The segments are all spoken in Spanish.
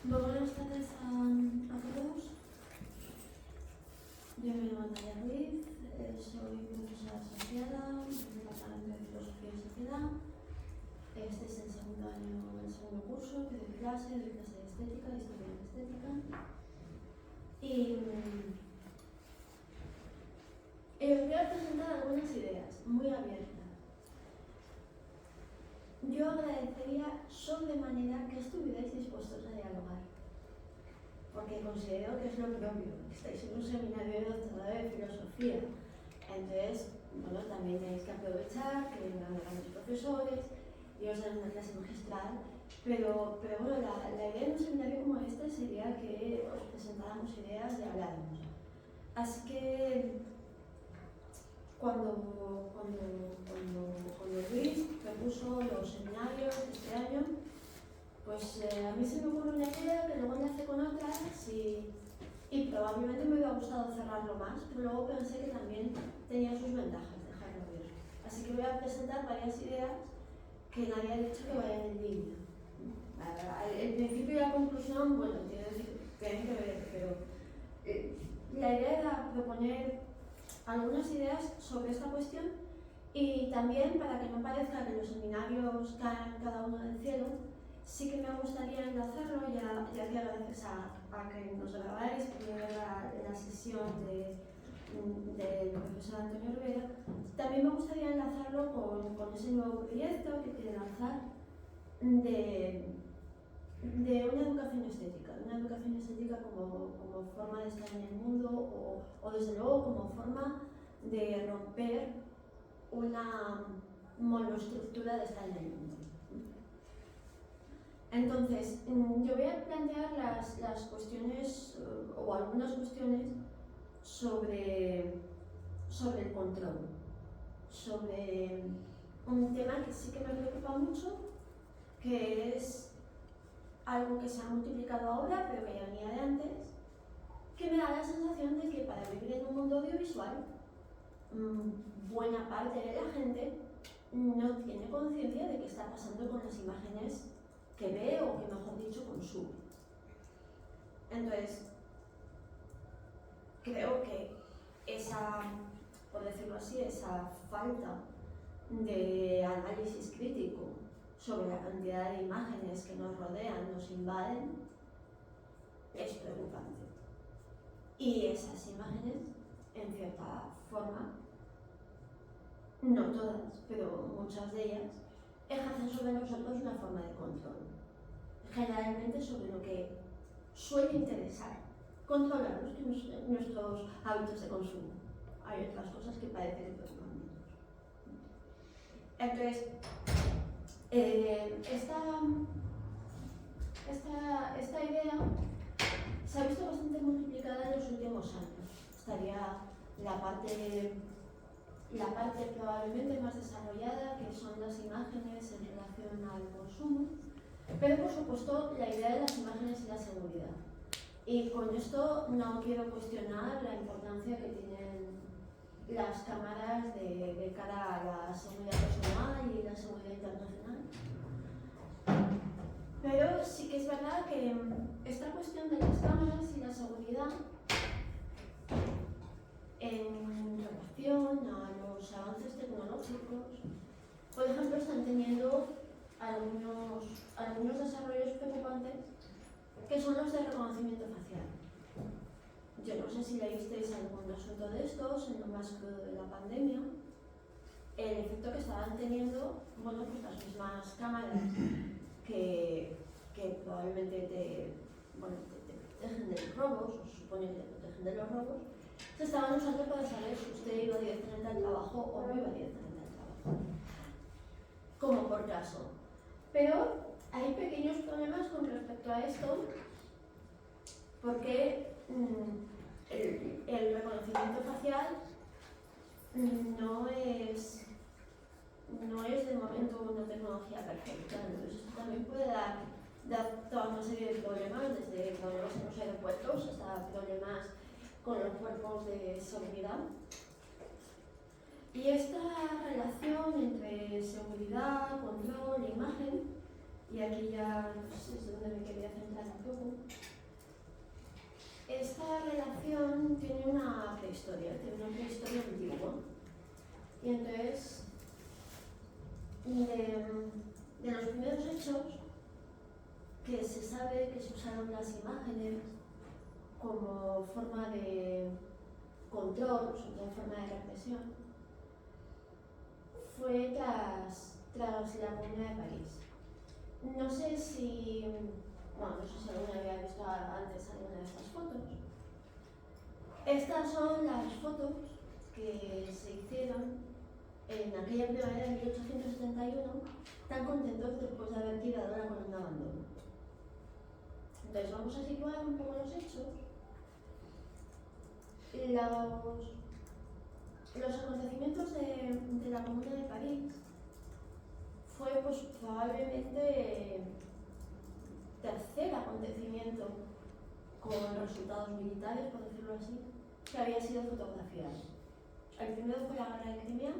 Muy buenas tardes a todos. Yo me llamo Natalia Ruiz, soy profesora asociada del Departamento de Filosofía y Sociedad. Este es el segundo año, el segundo curso que doy clase de estética, de historia de la estética. Y os voy a presentar algunas ideas muy abiertas. Yo agradecería sobremanera que estuvierais dispuestos a dialogar, porque considero que es lo propio. Estáis en un seminario de doctorado de filosofía, entonces, bueno, también tenéis que aprovechar que vengan grandes profesores y os dan una clase magistral, pero bueno, la idea de un seminario como este sería que os presentáramos ideas y habláramos. Así que cuando Luis propuso los seminarios de este año, pues a mí se me ocurre una idea que luego enlace con otras y probablemente me hubiera gustado cerrarlo más, pero luego pensé que también tenía sus ventajas dejarlo abierto. Así que voy a presentar varias ideas que nadie ha dicho que vayan en línea. El principio y la conclusión, bueno, tienen que ver, pero la idea era proponer algunas ideas sobre esta cuestión y también, para que no parezca que los seminarios caen cada uno del cielo, sí que me gustaría enlazarlo, ya que gracias a que nos grabáis, primero la sesión del profesor Antonio Rivera, también me gustaría enlazarlo con ese nuevo proyecto que quiere lanzar de una educación estética como forma de estar en el mundo o desde luego como forma de romper una monoestructura de estar en el mundo. Entonces, yo voy a plantear las cuestiones o algunas cuestiones sobre el control, sobre un tema que sí que me preocupa mucho, que es algo que se ha multiplicado ahora, pero que ya venía de antes, que me da la sensación de que para vivir en un mundo audiovisual, buena parte de la gente no tiene conciencia de qué está pasando con las imágenes que ve o que, mejor dicho, consume. Entonces, creo que esa, por decirlo así, esa falta de análisis crítico sobre la cantidad de imágenes que nos rodean, nos invaden, es preocupante. Y esas imágenes, en cierta forma, no todas, pero muchas de ellas, ejercen sobre nosotros una forma de control. Generalmente sobre lo que suele interesar controlar nuestros hábitos de consumo. Hay otras cosas que parecen preocupantes. Entonces, esta idea se ha visto bastante multiplicada en los últimos años. Estaría la parte probablemente más desarrollada, que son las imágenes en relación al consumo, pero por supuesto la idea de las imágenes y la seguridad. Y con esto no quiero cuestionar la importancia que tienen las cámaras de cara a la seguridad personal y la seguridad internacional. Pero sí que es verdad que esta cuestión de las cámaras y la seguridad en relación a los avances tecnológicos, por ejemplo, están teniendo algunos desarrollos preocupantes que son los de reconocimiento facial. Yo no sé si leísteis algún asunto de estos en lo más crudo de la pandemia, el efecto que estaban teniendo, bueno, pues las mismas cámaras que probablemente te protegen de los robos, o se supone que te protegen de los robos, se estaban usando para saber si usted iba directamente al trabajo o no iba directamente al trabajo, como por caso. Pero hay pequeños problemas con respecto a esto, porque el reconocimiento facial no es de momento una tecnología perfecta, entonces esto también puede dar toda una serie de problemas, desde problemas en los aeropuertos hasta problemas con los cuerpos de seguridad. Y esta relación entre seguridad, control e imagen, y aquí ya es donde me quería centrar un poco, operación tiene una prehistoria antigua. Y entonces, de los primeros hechos que se sabe que se usaron las imágenes como forma de control, como forma de represión, fue tras la Comuna de París. No sé si alguna había visto antes alguna de estas fotos. Estas son las fotos que se hicieron en aquella primavera de 1871, tan contentos después de haber tirado la columna Abandono. Entonces vamos a situar un poco los hechos. Los acontecimientos de la Comuna de París fue pues, probablemente tercer acontecimiento con resultados militares, por decirlo así, que había sido fotografiado. El primero fue la Guerra de Crimea,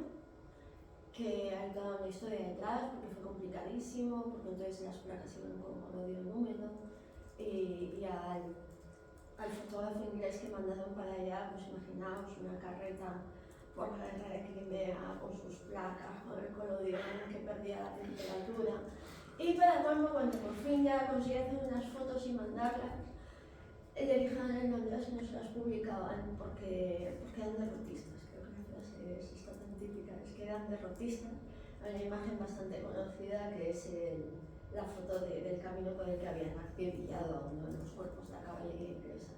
que hay toda una historia detrás, porque fue complicadísimo, porque entonces las placas iban con odio húmedo, y al fotógrafo inglés que mandaron para allá, pues imaginaos una carreta por la Guerra de Crimea, con sus placas, con el colodión que perdía la temperatura. Y para colmo, cuando por fin ya conseguí hacer unas fotos y mandarlas, le dijeron en Londres que no se las publicaban porque eran derrotistas. Creo que la frase es esta tan típica, es que eran derrotistas. Hay una imagen bastante conocida que es la foto del camino por el que habían acribillado a uno de los cuerpos de la caballería inglesa.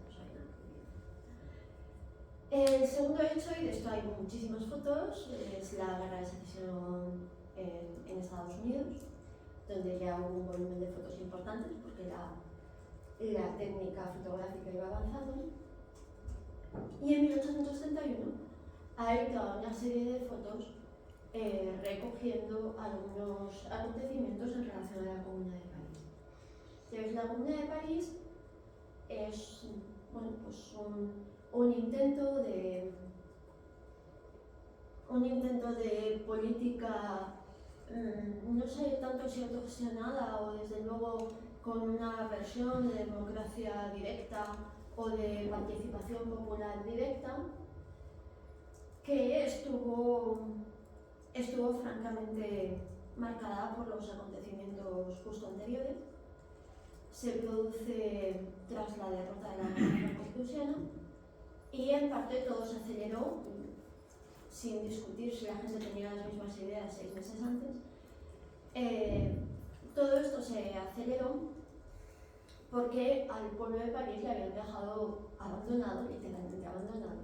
El segundo hecho, y de esto hay muchísimas fotos, es la Guerra de Secesión en Estados Unidos, donde ya hubo un volumen de fotos importantes porque la técnica fotográfica iba avanzando. Y en 1831 hay toda una serie de fotos recogiendo algunos acontecimientos en relación a la Comuna de París. Entonces, la Comuna de París es un intento de política, no sé tanto si autogestionada o desde luego con una versión de democracia directa o de participación popular directa, que estuvo francamente marcada por los acontecimientos justo anteriores. Se produce tras la derrota de la Guerra Constitucional y en parte todo se aceleró sin discutir si la gente tenía las mismas ideas 6 meses antes. Todo esto se aceleró porque al pueblo de París le habían dejado abandonado, literalmente abandonado,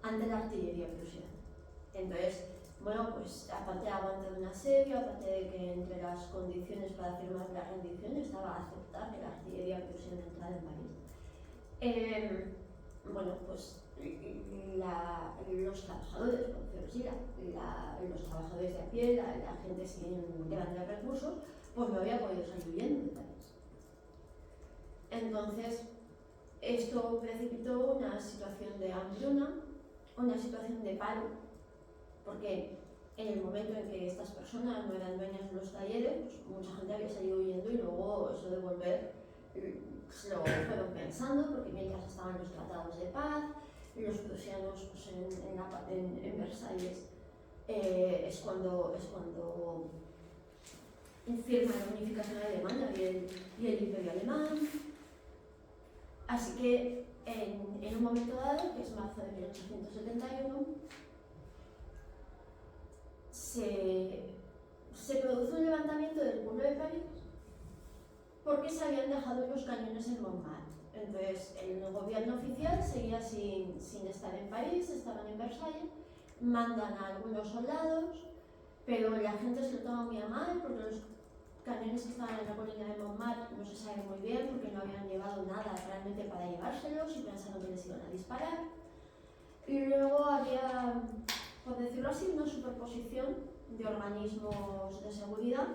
ante la artillería prusiana. Entonces, pues aparte de aguantar un asedio, aparte de que entre las condiciones para firmar la rendición estaba aceptar que la artillería prusiana entrara en París. Pues los trabajadores, por decirlo así, los trabajadores de a pie, la gente sin grandes recursos, pues no había podido salir huyendo de París. Entonces, esto precipitó una situación de hambruna, una situación de paro, porque en el momento en que estas personas no eran dueñas de los talleres, pues mucha gente había salido huyendo y luego eso de volver lo fueron pensando, porque mientras estaban los tratados de paz, los prusianos pues, en Versalles es cuando firman la unificación alemana y el imperio alemán. Así que en un momento dado, que es marzo de 1871, se produce un levantamiento del pueblo de París porque se habían dejado los cañones en Montmartre. Entonces, el gobierno oficial seguía sin estar en París, estaban en Versalles, mandan a algunos soldados, pero la gente se lo toma muy a mal porque los cañones que estaban en la colina de Montmartre no se sabe muy bien porque no habían llevado nada realmente para llevárselos y pensaron que les iban a disparar. Y luego había, por decirlo así, una superposición de organismos de seguridad,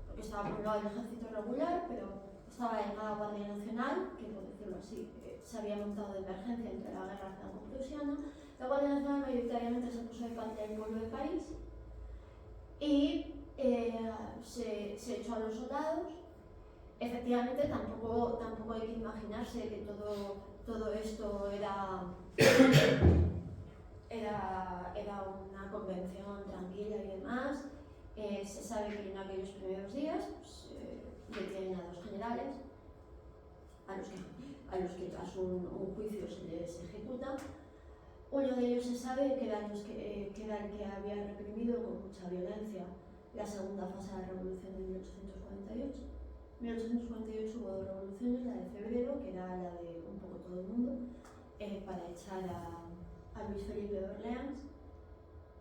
porque estaba por un lado el ejército regular, pero estaba la llamada Guardia Nacional, que por decirlo así se había montado de emergencia entre la guerra franco-prusiana. La Guardia Nacional mayoritariamente se puso de parte del pueblo de París y se echó a los soldados. Efectivamente, tampoco hay que imaginarse que todo todo esto era una convención tranquila y demás. Se sabe que en aquellos primeros días pues, detienen a dos generales, a los que tras un juicio se les ejecuta. Uno de ellos se sabe que era el que había reprimido con mucha violencia la segunda fase de la revolución de 1848. En 1848 hubo dos revoluciones, la de febrero, que era la de un poco todo el mundo, para echar a Luis Felipe de Orleans,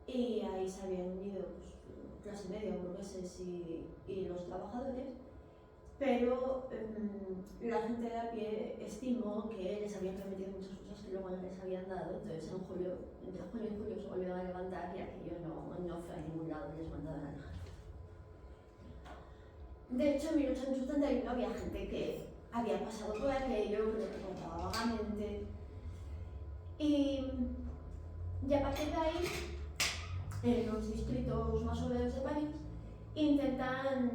y ahí se habían unido pues, clase media, burgueses y los trabajadores, pero la gente de a pie estimó que les habían prometido muchas cosas que luego no les habían dado. Entonces entre junio y julio se volvieron a levantar y aquello no fue a ningún lado, les mandaban al ejército. De hecho, en 1871 había gente que había pasado por aquello, que lo recordaba vagamente, y a partir de ahí, en los distritos más obreros de París, intentan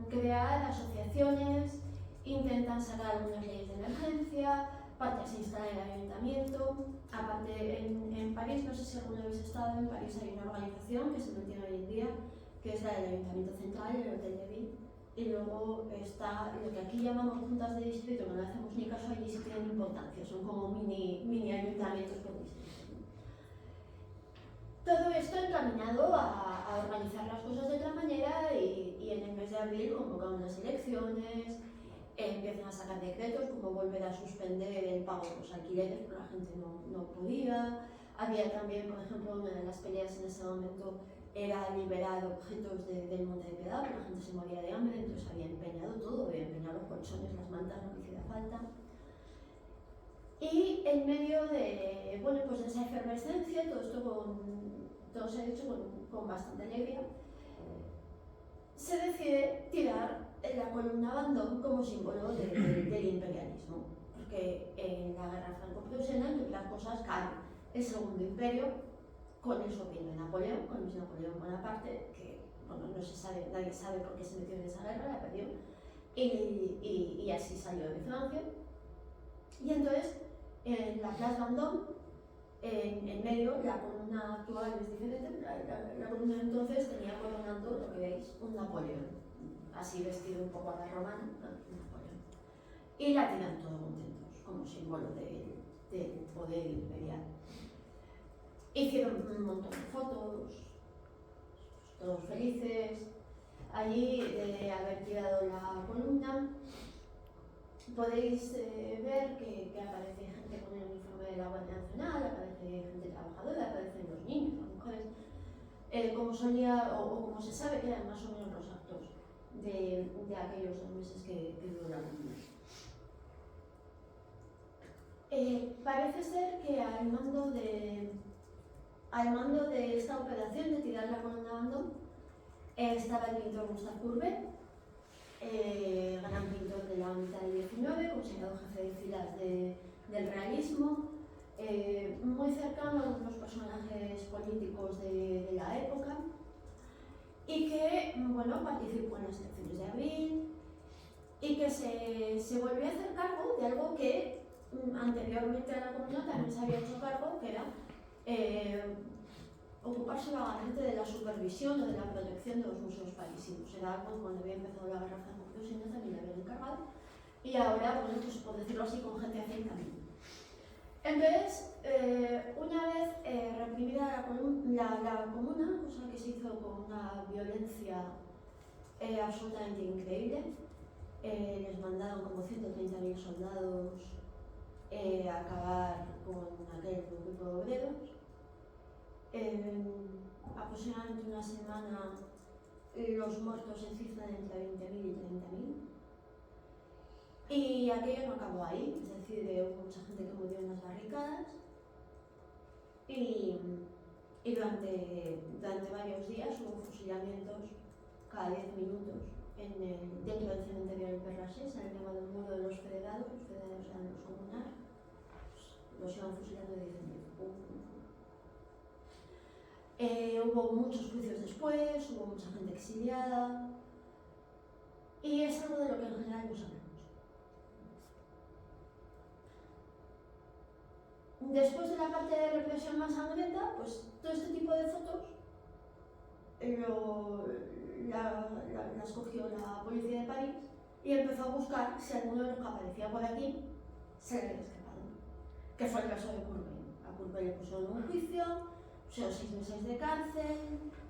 crear asociaciones, intentan sacar algunas leyes de emergencia, parte se instala en el ayuntamiento. Aparte, en París, no sé si alguna vez habéis estado, en París hay una organización que se mantiene hoy en día, que es la del Ayuntamiento Central, el Hotel de Ville, y luego está lo que aquí llamamos juntas de distrito, que no le hacemos ni caso, allí sí tienen importancia, son como mini ayuntamientos por distrito. Todo esto encaminado a organizar las cosas de otra manera, y en el mes de abril convocan unas elecciones, empiezan a sacar decretos como volver a suspender el pago de los alquileres, porque la gente no podía. Había también, por ejemplo, una de las peleas en ese momento era liberar objetos del Monte de Piedad, porque la gente se moría de hambre, entonces había empeñado todo, había empeñado los colchones, las mantas, lo que hiciera falta. Y en medio de, bueno, pues de esa efervescencia, todo se ha hecho con bastante alegría, se decide tirar la columna Vendôme como símbolo del imperialismo, porque en la guerra franco-prusiana, entre otras cosas, cae el segundo imperio con el sobrino de Napoleón, con Luis Napoleón Bonaparte, que bueno, no se sabe, nadie sabe por qué se metió en esa guerra, la perdió, y así salió de Francia. Y entonces, en la Place Vendôme, en medio, la columna actual es diferente, la columna de entonces tenía coronando, lo que veis, un Napoleón, así vestido un poco a la romana, ¿no? Un Napoleón. Y la tiran todos contentos, como símbolo del poder imperial. Hicieron un montón de fotos, todos felices. Allí, de haber tirado la columna, podéis ver que aparece gente con el uniforme de la Guardia Nacional, aparece gente trabajadora, aparecen los niños, las mujeres, como solía, o como se sabe que eran más o menos los actos de aquellos 2 meses que duró la columna. Parece ser que al mando de esta operación de tirar la columna Vendôme estaba el pintor Gustave Courbet, gran pintor de la mitad del XIX, considerado jefe de filas del realismo, muy cercano a algunos personajes políticos de la época, y que bueno, participó en las elecciones de abril, y que se volvió a hacer cargo de algo que anteriormente a la columna también se había hecho cargo, que era ocuparse vagamente de la supervisión o de la protección de los museos parisinos. Era algo cuando había empezado la guerra franco-prusiana también le habían encargado, y ahora, bueno, pues por decirlo así, con gente hacia el camino. Entonces, una vez reprimida la comuna, cosa que se hizo con una violencia absolutamente increíble, les mandaron como 130.000 soldados a acabar con aquel grupo de obreros. Aproximadamente una semana los muertos se cifran entre 20.000 y 30.000. Y aquello no acabó ahí, es decir, hubo mucha gente que murió en las barricadas, y durante varios días hubo fusilamientos cada 10 minutos dentro del cementerio del Père Lachaise, en el llamado muro de los federados. Los federados eran los comunards, los iban fusilando de 10 en 10. Hubo muchos juicios después, hubo mucha gente exiliada, y es algo de lo que en general no sabemos. Después de la parte de represión más sangrienta, pues todo este tipo de fotos las cogió la policía de París y empezó a buscar si alguno de los que aparecía por aquí se le había escapado. Que fue el caso de Courbet. A Courbet le pusieron un juicio, pusieron 6 meses de cárcel,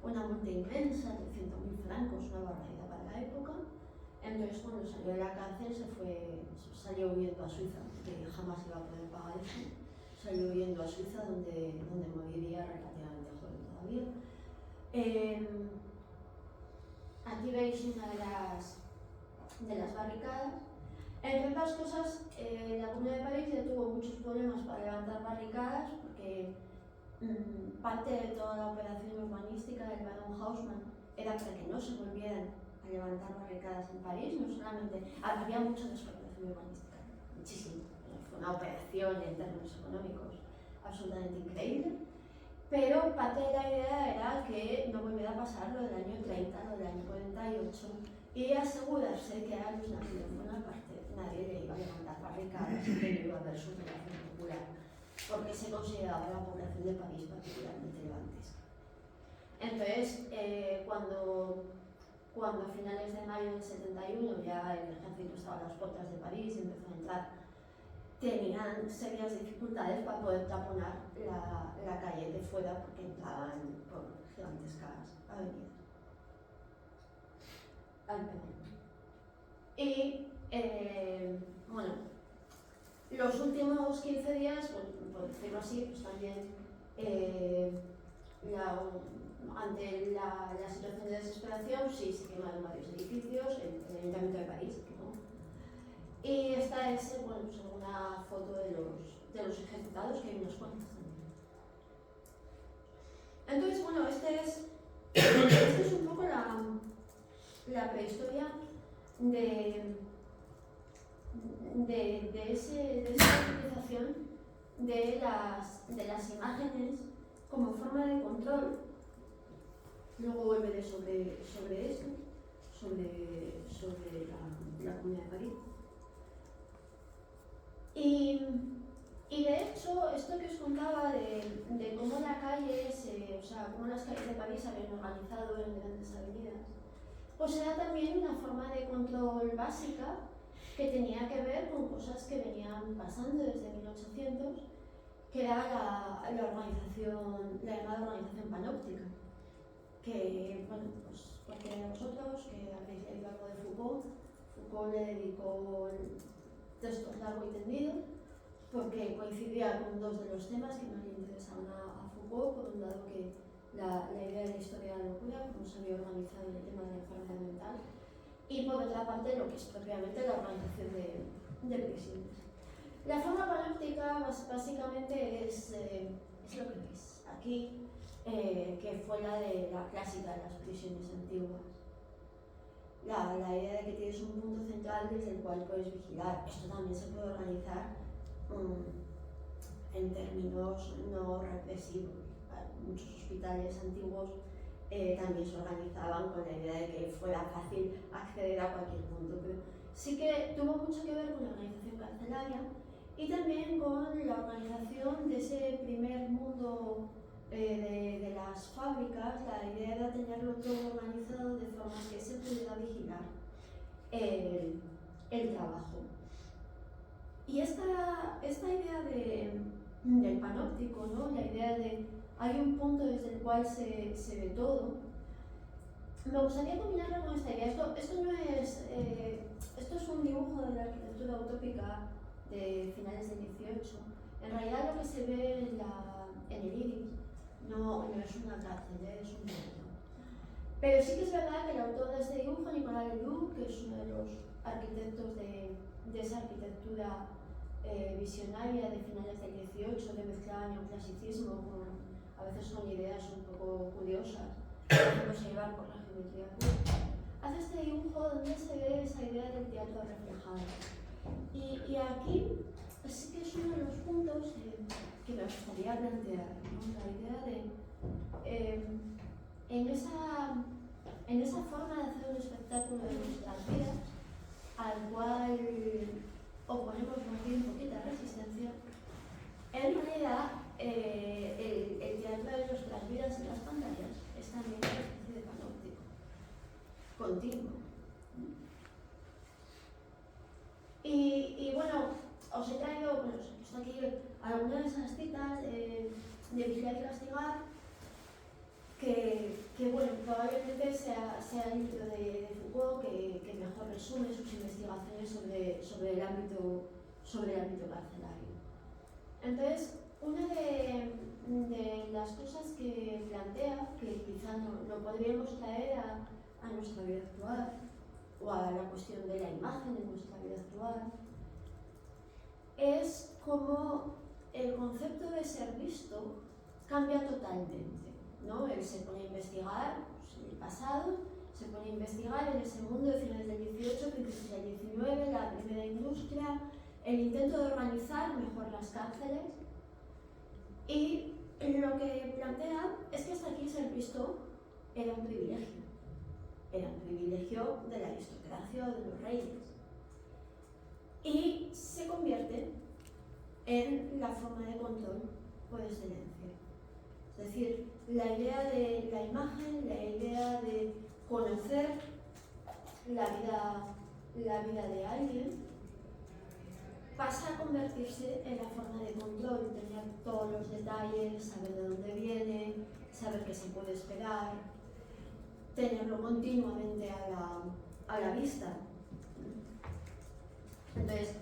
una multa inmensa de 100.000 francos, una barbaridad para la época. Entonces, cuando salió de la cárcel, salió huyendo a Suiza, porque jamás iba a poder pagar eso. Salió huyendo a Suiza, donde moriría relativamente joven todavía. Aquí veis una de las barricadas. Entre otras cosas, la Comuna de París ya tuvo muchos problemas para levantar barricadas, porque parte de toda la operación urbanística del barón Haussmann era para que no se volvieran a levantar barricadas en París. No solamente había mucha despoblación urbanística, muchísimo. Fue una operación en términos económicos absolutamente increíble, pero parte de la idea era que no volviera a pasar lo del año 30, lo del año 48, y asegurarse que a Luis Napoleón Bonaparte nadie le iba a levantar barricadas y que no iba a haber superación popular, porque se consideraba la población de París particularmente levantista. Entonces, cuando a finales de mayo del 71 ya el ejército estaba a las puertas de París y empezó a entrar, tenían serias dificultades para poder taponar la calle de fuera, porque entraban por gigantescas avenidas. Y bueno, los últimos 15 días, por decirlo así, pues también ante la situación de desesperación, sí se quemaron varios edificios, el Ayuntamiento de París, ¿no? Y esta es bueno, pues una foto de los ejecutados, que hay unos cuantos también. Entonces, bueno, este es un poco la prehistoria de esa utilización de las imágenes como forma de control. Luego volveré sobre esto, sobre la Comuna de París. Y de hecho, esto que os contaba de cómo la calle, cómo las calles de París se habían organizado en grandes avenidas, pues era también una forma de control básica que tenía que ver con cosas que venían pasando desde 1800, que era la llamada organización panóptica, que, bueno, pues cualquiera de vosotros que habéis leído algo de Foucault le dedicó textos largo y tendido, porque coincidía con dos de los temas que más le interesaban a Foucault. Por un lado, que la idea de la historia de la locura, cómo se había organizado el tema de la enfermedad mental, y por otra parte lo que es propiamente la organización de prisiones. La forma panóptica básicamente es lo que veis aquí, que fue la de la clásica de las prisiones antiguas. La idea de que tienes un punto central desde el cual puedes vigilar. Esto también se puede organizar en términos no represivos. Muchos hospitales antiguos también se organizaban con la idea de que fuera fácil acceder a cualquier punto, pero sí que tuvo mucho que ver con la organización carcelaria y también con la organización de ese primer mundo de las fábricas. La idea era tenerlo todo organizado de forma que se pudiera vigilar el trabajo. Y esta idea del panóptico, ¿no? La idea de hay un punto desde el cual se ve todo, me gustaría combinarlo con esta idea. Esto es un dibujo de la arquitectura utópica de finales del 18. En realidad lo que se ve en el iris no es una cárcel, es un mundo. Pero sí que es verdad que el autor de este dibujo, Nicolas Ledoux, que es uno de los arquitectos de esa arquitectura visionaria de finales del 18, que mezclaba neoclasicismo a veces con ideas un poco curiosas, haciéndose llevar por la geometría pura, hace este dibujo donde se ve esa idea del teatro reflejado. Y aquí sí que es uno de los puntos que me gustaría plantear, ¿no? La idea de en esa forma de hacer un espectáculo de nuestras vidas, al cual oponemos más bien poquita resistencia, En realidad, el teatro de nuestras vidas en las pantallas es también una especie de panóptico continuo. Y bueno, os he traído, bueno, os he puesto aquí algunas de esas citas de Vigilar y Castigar, que bueno, probablemente sea el libro de Foucault que mejor resume sus investigaciones sobre el ámbito carcelario. Entonces, una de las cosas que plantea, que quizá no podríamos traer a nuestra vida actual, o a la cuestión de la imagen en nuestra vida actual, es cómo el concepto de ser visto cambia totalmente, ¿no? Él se pone a investigar el pasado, se pone a investigar en ese mundo de finales del 18, principios del 19, la primera industria, el intento de organizar mejor las cárceles, y lo que plantea es que hasta aquí ser visto era un privilegio. Era un privilegio de la aristocracia o de los reyes. Y se convierte en la forma de control por excelencia. Es decir, la idea de la imagen, la idea de conocer la vida de alguien, pasa a convertirse en la forma de control, tener todos los detalles, saber de dónde viene, saber qué se puede esperar, tenerlo continuamente a la vista. Entonces,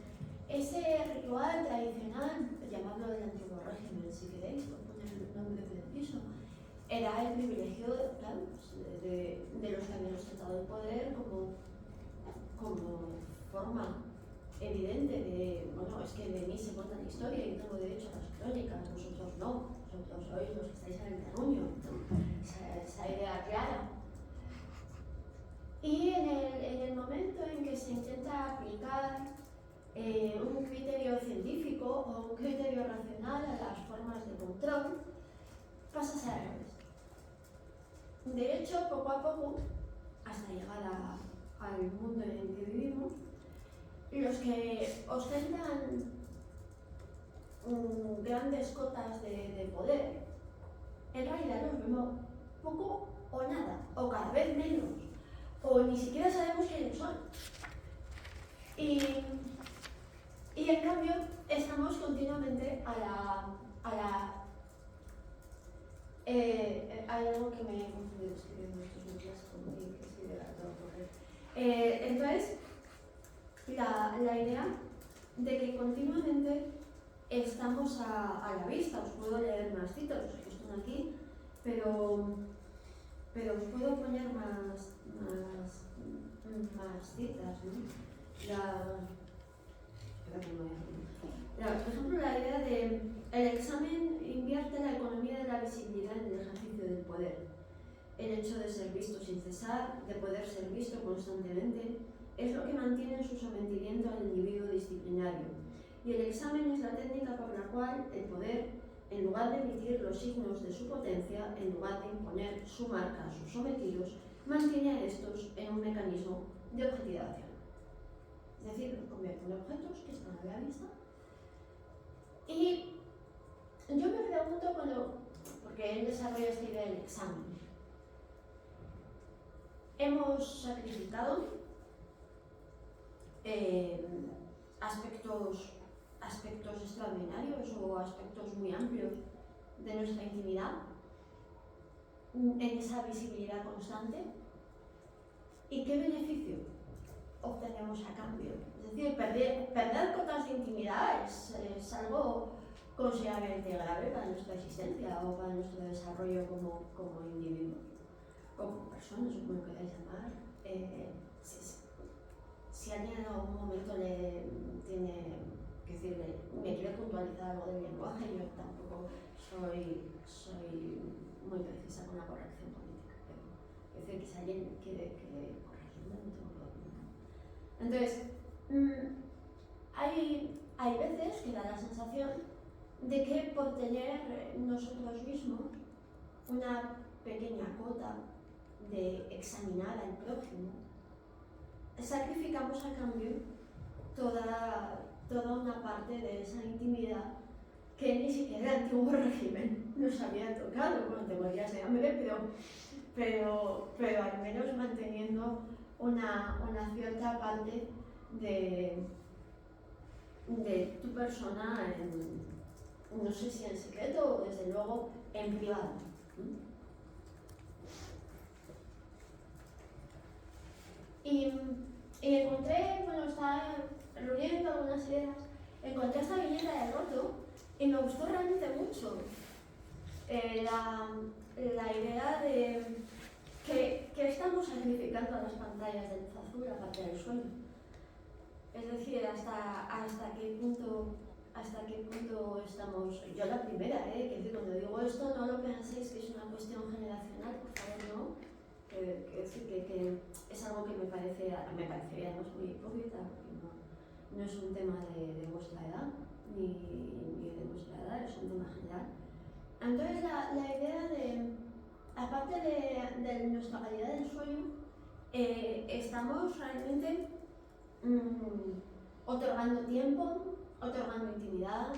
ese ritual tradicional, llamadlo del antiguo régimen si queréis, por poner el nombre preciso, era el privilegio, claro, de los que habían ostentado el poder como forma evidente de, bueno, es que de mí se cuenta la historia y tengo derecho a las crónicas, vosotros no, vosotros sois los que estáis en el terruño, ¿no? Esa idea clara. Y en el momento en que se intenta aplicar un criterio científico o un criterio racional a las formas de control, pasa a ser al revés. De hecho, poco a poco, hasta llegar al mundo en el que vivimos, los que ostentan grandes cotas de poder, en realidad los vemos poco o nada, o cada vez menos, o ni siquiera sabemos quiénes son. Y en cambio, estamos continuamente hay algo que me he confundido escribiendo estos días con mi escribir a todo correr. Entonces, la idea de que continuamente estamos a la vista. Os puedo leer más citas, os he puesto aquí, pero os puedo poner más citas, ¿no? Por ejemplo, la idea de el examen invierte la economía de la visibilidad en el ejercicio del poder. El hecho de ser visto sin cesar, de poder ser visto constantemente, es lo que mantiene en su sometimiento al individuo disciplinario. Y el examen es la técnica por la cual el poder, en lugar de emitir los signos de su potencia, en lugar de imponer su marca a sus sometidos, mantiene a estos en un mecanismo de objetivación. Es decir, los convierte en objetos que están a la vista. Y yo me pregunto porque él desarrolla esta idea del examen. Hemos sacrificado aspectos extraordinarios o aspectos muy amplios de nuestra intimidad en esa visibilidad constante. ¿Y qué beneficio obtenemos a cambio? Es decir, perder cotas de intimidad es algo considerablemente grave para nuestra existencia o para nuestro desarrollo como individuos, o como personas, o como queráis llamar. Si alguien en algún momento le tiene que decirle, me quiere puntualizar algo del lenguaje, yo tampoco soy muy precisa con la corrección política, pero es decir, que si alguien quiere corregirme, no tengo problema. Entonces, hay veces que da la sensación de que por tener nosotros mismos una pequeña cuota de examinar al prójimo, sacrificamos a cambio toda una parte de esa intimidad que ni siquiera el antiguo régimen nos había tocado. Bueno, te morías de hambre, pero al menos manteniendo una cierta parte de tu persona, no sé si en secreto o desde luego en privado. Y encontré, bueno, estaba reuniendo algunas ideas, encontré esta viñeta de Roto y me gustó realmente mucho la idea de que estamos sacrificando a las pantallas de luz azul aparte del sueño. Es decir, hasta qué punto estamos. Yo la primera, que cuando digo esto no lo penséis que es una cuestión generacional, por favor, no. Que es algo que me parecería además muy hipócrita, porque no es un tema de vuestra edad, ni de nuestra edad, es un tema general. Entonces la idea de, aparte de nuestra calidad del sueño, estamos realmente otorgando tiempo, otorgando intimidad,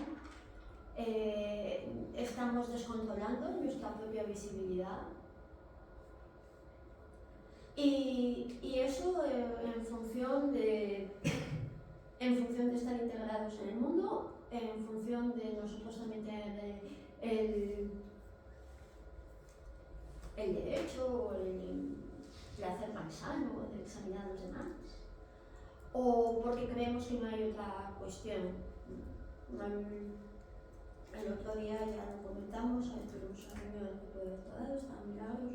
estamos descontrolando nuestra propia visibilidad. Y eso en función de estar integrados en el mundo, en función de nosotros también tener el derecho o el placer malsano de examinar a los demás, o porque creemos que no hay otra cuestión. El otro día ya lo comentamos, tuvimos una reunión del grupo de doctorados, estaban mirados.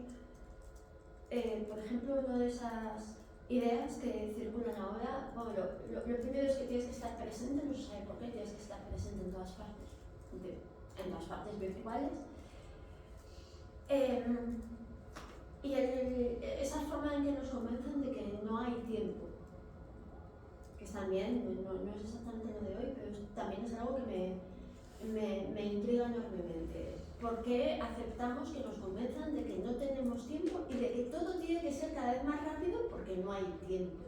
Por ejemplo, una de esas ideas que circulan ahora, bueno, lo primero es que tienes que estar presente, no se sabe por qué, tienes que estar presente en todas partes virtuales. Y esa forma en que nos convencen de que no hay tiempo, que también no es exactamente lo de hoy, pero también es algo que me intriga enormemente. ¿Por qué aceptamos que nos convenzan de que no tenemos tiempo y de que todo tiene que ser cada vez más rápido porque no hay tiempo?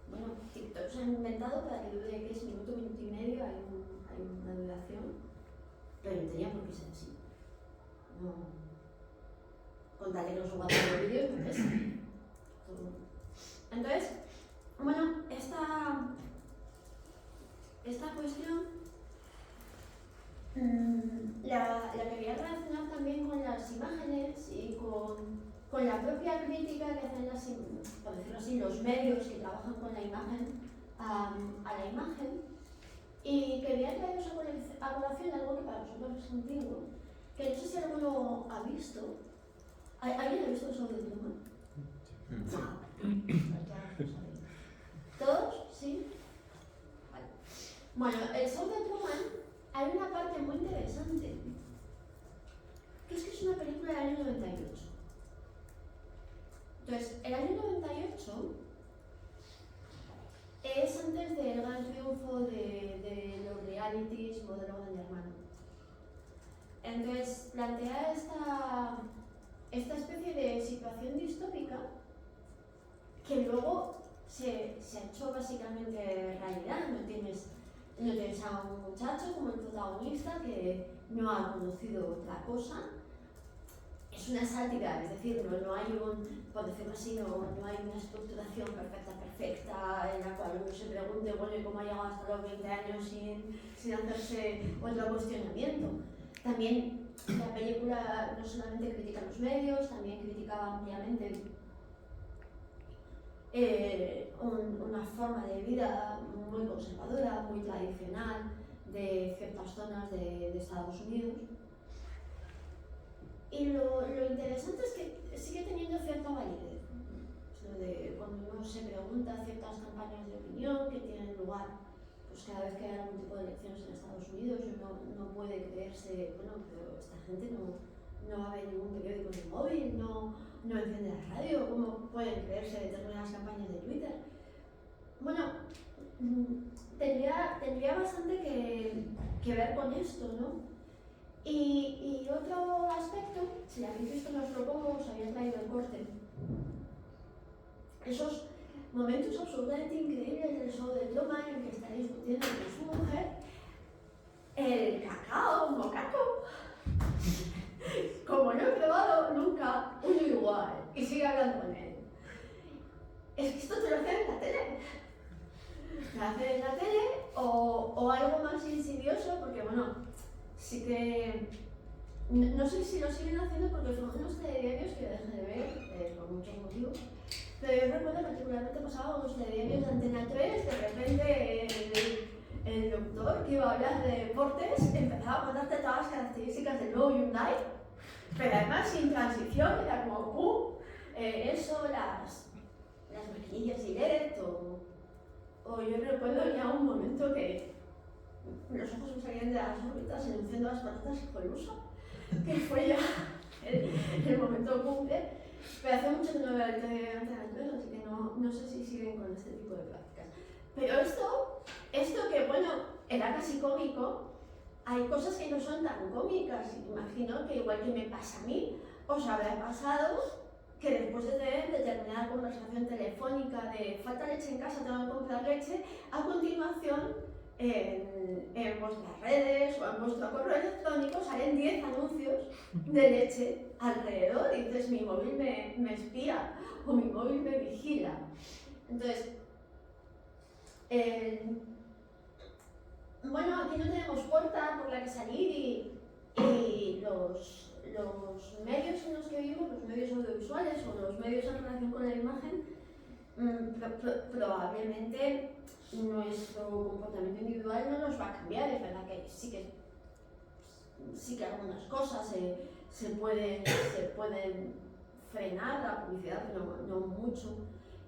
Bueno, TikTok se han inventado para que dure, que es minuto y medio, hay una duración, pero no tenía por qué ser así. No. Con tal que no suban los vídeos, no es. Entonces, bueno, esta cuestión la quería relacionar también con las imágenes y con la propia crítica que hacen, por decirlo así, los medios que trabajan con la imagen a la imagen. Y quería traeros a colación algo que para vosotros es antiguo, que no sé si alguno ha visto. ¿Alguien ha visto el show de Truman? ¿Todos? ¿Sí? Vale. Bueno, el show de Truman, hay una parte muy interesante, que es una película del año 98. Entonces, el año 98 es antes del gran triunfo de los realities modelo Gran Hermano. Entonces, plantea esta especie de situación distópica que luego se ha hecho básicamente realidad. No tienes a un muchacho como el protagonista que no ha conocido otra cosa. Es una sátira, es decir, no hay por decirlo así, no hay una estructuración perfecta en la cual uno se pregunte, bueno, ¿cómo ha llegado hasta los 20 años sin hacerse otro cuestionamiento? También la película no solamente critica los medios, también criticaba ampliamente una forma de vida muy conservadora, muy tradicional de ciertas zonas de Estados Unidos. Y lo interesante es que sigue teniendo cierta validez. Cuando uno se pregunta ciertas campañas de opinión que tienen lugar pues cada vez que hay algún tipo de elecciones en Estados Unidos, uno no puede creerse, bueno, pero esta gente no va a ver ningún periódico en el móvil, no enciende la radio, ¿cómo pueden creerse determinadas campañas de Twitter? Bueno, tendría bastante que ver con esto, ¿no? Y otro aspecto, si habéis visto en los propongo, os había traído el corte. Esos momentos absolutamente increíbles del show de Truman en que está discutiendo con porque, bueno, sí que... No sé si lo siguen haciendo porque son unos telediarios que dejé de ver por muchos motivos. Pero yo recuerdo particularmente pasaba con los telediarios de Antena 3, de repente el doctor que iba a hablar de deportes empezaba a contarte todas las características del nuevo Hyundai, pero además sin transición, era como ¡pum! Eso, las maquinillas directo. O yo recuerdo ya un momento que los ojos me salían de las órbitas enunciando las patatas con uso, que fue ya el momento cumple. Pero hace mucho que no veo el tele de Antena 3, así que no sé si siguen con este tipo de prácticas. Pero esto que, bueno, era casi cómico, hay cosas que no son tan cómicas. Imagino que igual que me pasa a mí, os habrá pasado que después de tener determinada conversación telefónica de falta leche en casa, tengo que comprar leche, a continuación en vuestras redes o en vuestro correo electrónico salen 10 anuncios de leche alrededor y dices mi móvil me espía o mi móvil me vigila. Entonces, bueno, aquí no tenemos puerta por la que salir y los medios en los que vivimos, los medios audiovisuales o los medios en relación con la imagen, probablemente nuestro comportamiento individual no nos va a cambiar. Es verdad que sí que algunas cosas se pueden frenar, la publicidad no mucho,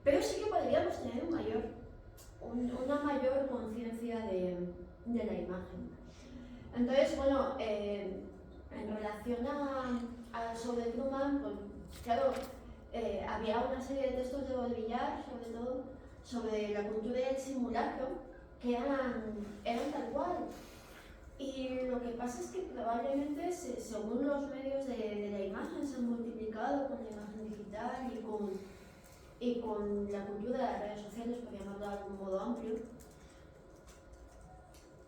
pero sí que podríamos tener una mayor conciencia de la imagen. Entonces, bueno, en relación a sobre Truman, pues claro, había una serie de textos de Baudrillard, sobre todo, sobre la cultura del simulacro, que eran tal cual. Y lo que pasa es que probablemente, según los medios de la imagen se han multiplicado con la imagen digital y con la cultura de las redes sociales, por llamarlo de algún modo amplio,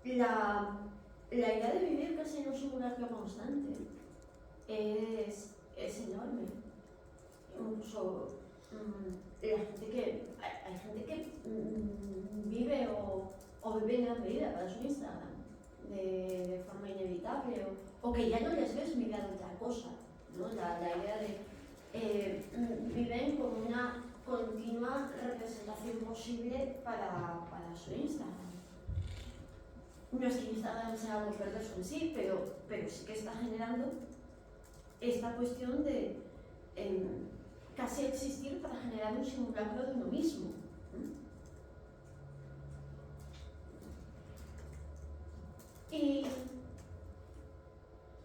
la idea de vivir casi en un simulacro constante es enorme. Incluso hay gente que vive o vive en gran medida para su Instagram de forma inevitable o que ya no les ves mirando otra cosa, ¿no? La idea de viven con una continua representación posible para su Instagram. No es que Instagram sea algo perverso en sí, pero sí que está generando esta cuestión de casi existir para generar un simulacro de uno mismo. Y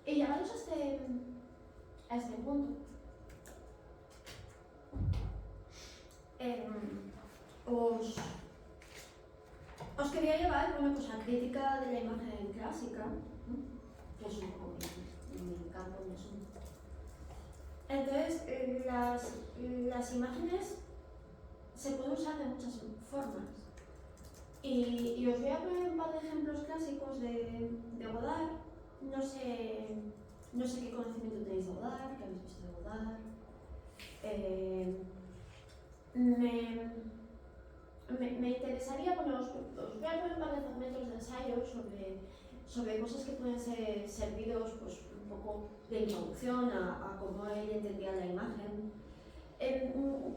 llegados a este punto, os quería llevar una cosa crítica de la imagen clásica, que es un poco mi campo, mi asunto. Entonces, las imágenes se pueden usar de muchas formas. Y os voy a poner un par de ejemplos clásicos de Godard. No sé qué conocimiento tenéis de Godard, qué habéis visto de Godard. Me interesaría, bueno, os voy a poner un par de fragmentos de ensayos sobre cosas que pueden ser servidos pues, un poco de introducción a cómo él entendía la imagen.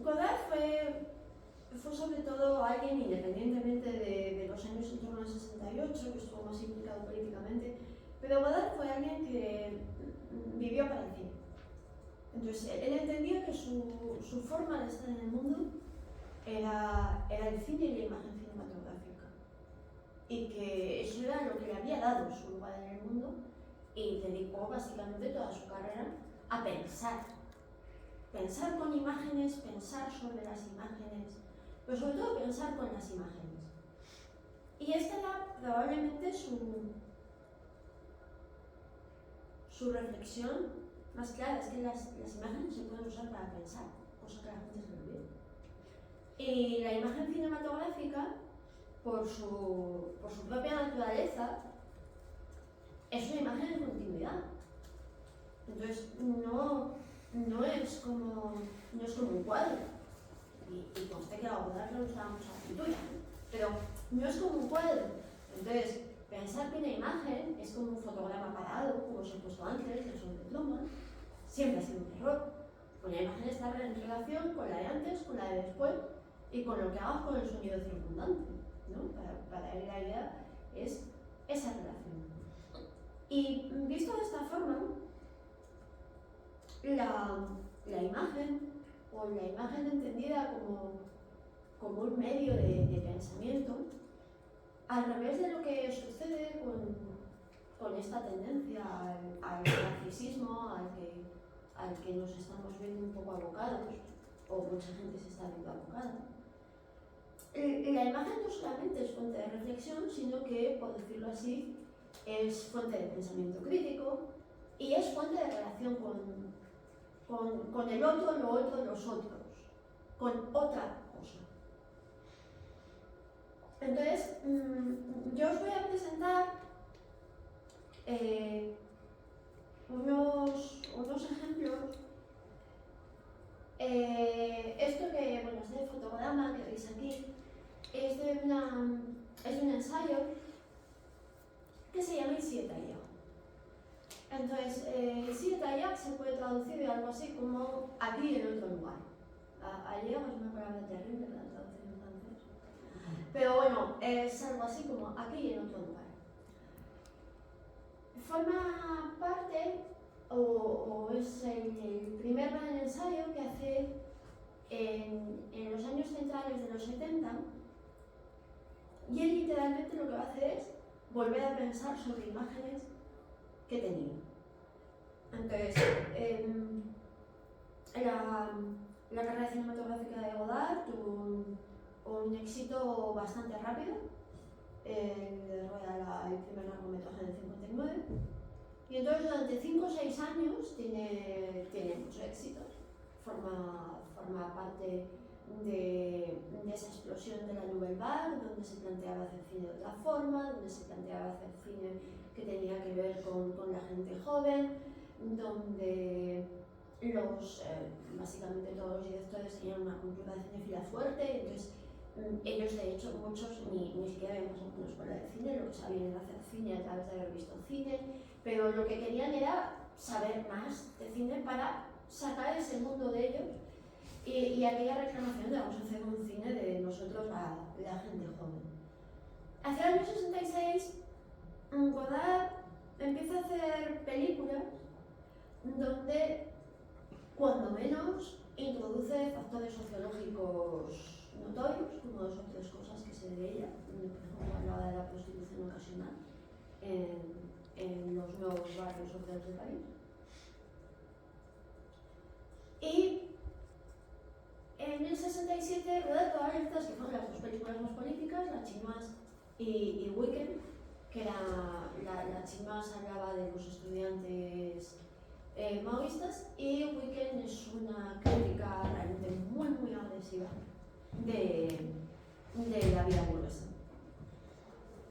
Godard fue sobre todo alguien, independientemente de los años en torno al 68, que estuvo más implicado políticamente, pero Godard fue alguien que vivió para el cine. Entonces, él entendía que su forma de estar en el mundo era el cine y la imagen cinematográfica. Y que eso era lo que le había dado su lugar en el mundo y dedicó básicamente toda su carrera a pensar. Pensar con imágenes, pensar sobre las imágenes, pero sobre todo pensar con las imágenes. Y esta era probablemente su reflexión más clara, es que las imágenes se pueden usar para pensar, cosa que la gente se olvida. Y la imagen cinematográfica, por su propia naturaleza, es una imagen en continuidad. Entonces, no es como un cuadro. Y conste que a Godard le gustaba mucho la pintura, pero no es como un cuadro. Entonces, Pensar que una imagen es como un fotograma parado, como os he puesto antes, el sol de Truman, siempre ha sido un error. Una imagen está en relación con la de antes, con la de después y con lo que hagas con el sonido circundante, ¿no? Para él la idea es esa relación. Y visto de esta forma, la imagen, o la imagen entendida como un medio de pensamiento, al revés de lo que sucede con esta tendencia al narcisismo al que nos estamos viendo un poco abocados, o mucha gente se está viendo abocada, la imagen no solamente es fuente de reflexión, sino que, por decirlo así, es fuente de pensamiento crítico y es fuente de relación con el otro, lo otro, los otros, con otra cosa. Entonces, yo os voy a presentar unos ejemplos. Esto que, bueno, es de fotograma que veis aquí, es de un ensayo que se llama Sietayak. Entonces, Sietayak se puede traducir de algo así como aquí en otro lugar. Ayer es una palabra terrible para traducir en francés. Pero bueno, es algo así como aquí en otro lugar. Forma parte, o es el primer gran ensayo que hace en los años centrales de los 70, y él literalmente lo que va a hacer es volver a pensar sobre imágenes que tenía. Entonces, la carrera cinematográfica de Godard tuvo un éxito bastante rápido. Rueda el primer largometraje en el 59. Y entonces durante 5 o 6 años tiene mucho éxito. Forma parte de esa explosión de la Nouvelle Vague, donde se planteaba hacer cine de otra forma, donde se planteaba hacer cine que tenía que ver con la gente joven, donde básicamente todos los directores tenían una cultura cinéfila fuerte, entonces ellos de hecho muchos ni siquiera habían pasado por una escuela de cine, lo que sabían era hacer cine a través de haber visto cine, pero lo que querían era saber más de cine para sacar ese mundo de ellos y aquella reclamación de vamos a hacer un cine de nosotros la gente joven. Hacia el año 66, Godard empieza a hacer películas donde, cuando menos, introduce factores sociológicos notorios, como 2 o 3 cosas que se veía, por ejemplo hablaba de la prostitución ocasional en los nuevos barrios sociales de París. Y en el 67 rueda todas estas que fueron las 2 películas más políticas, La Chinoise y Weekend, que la Chinoise hablaba de los estudiantes maoístas y Weekend es una crítica realmente muy muy agresiva de la vida burguesa.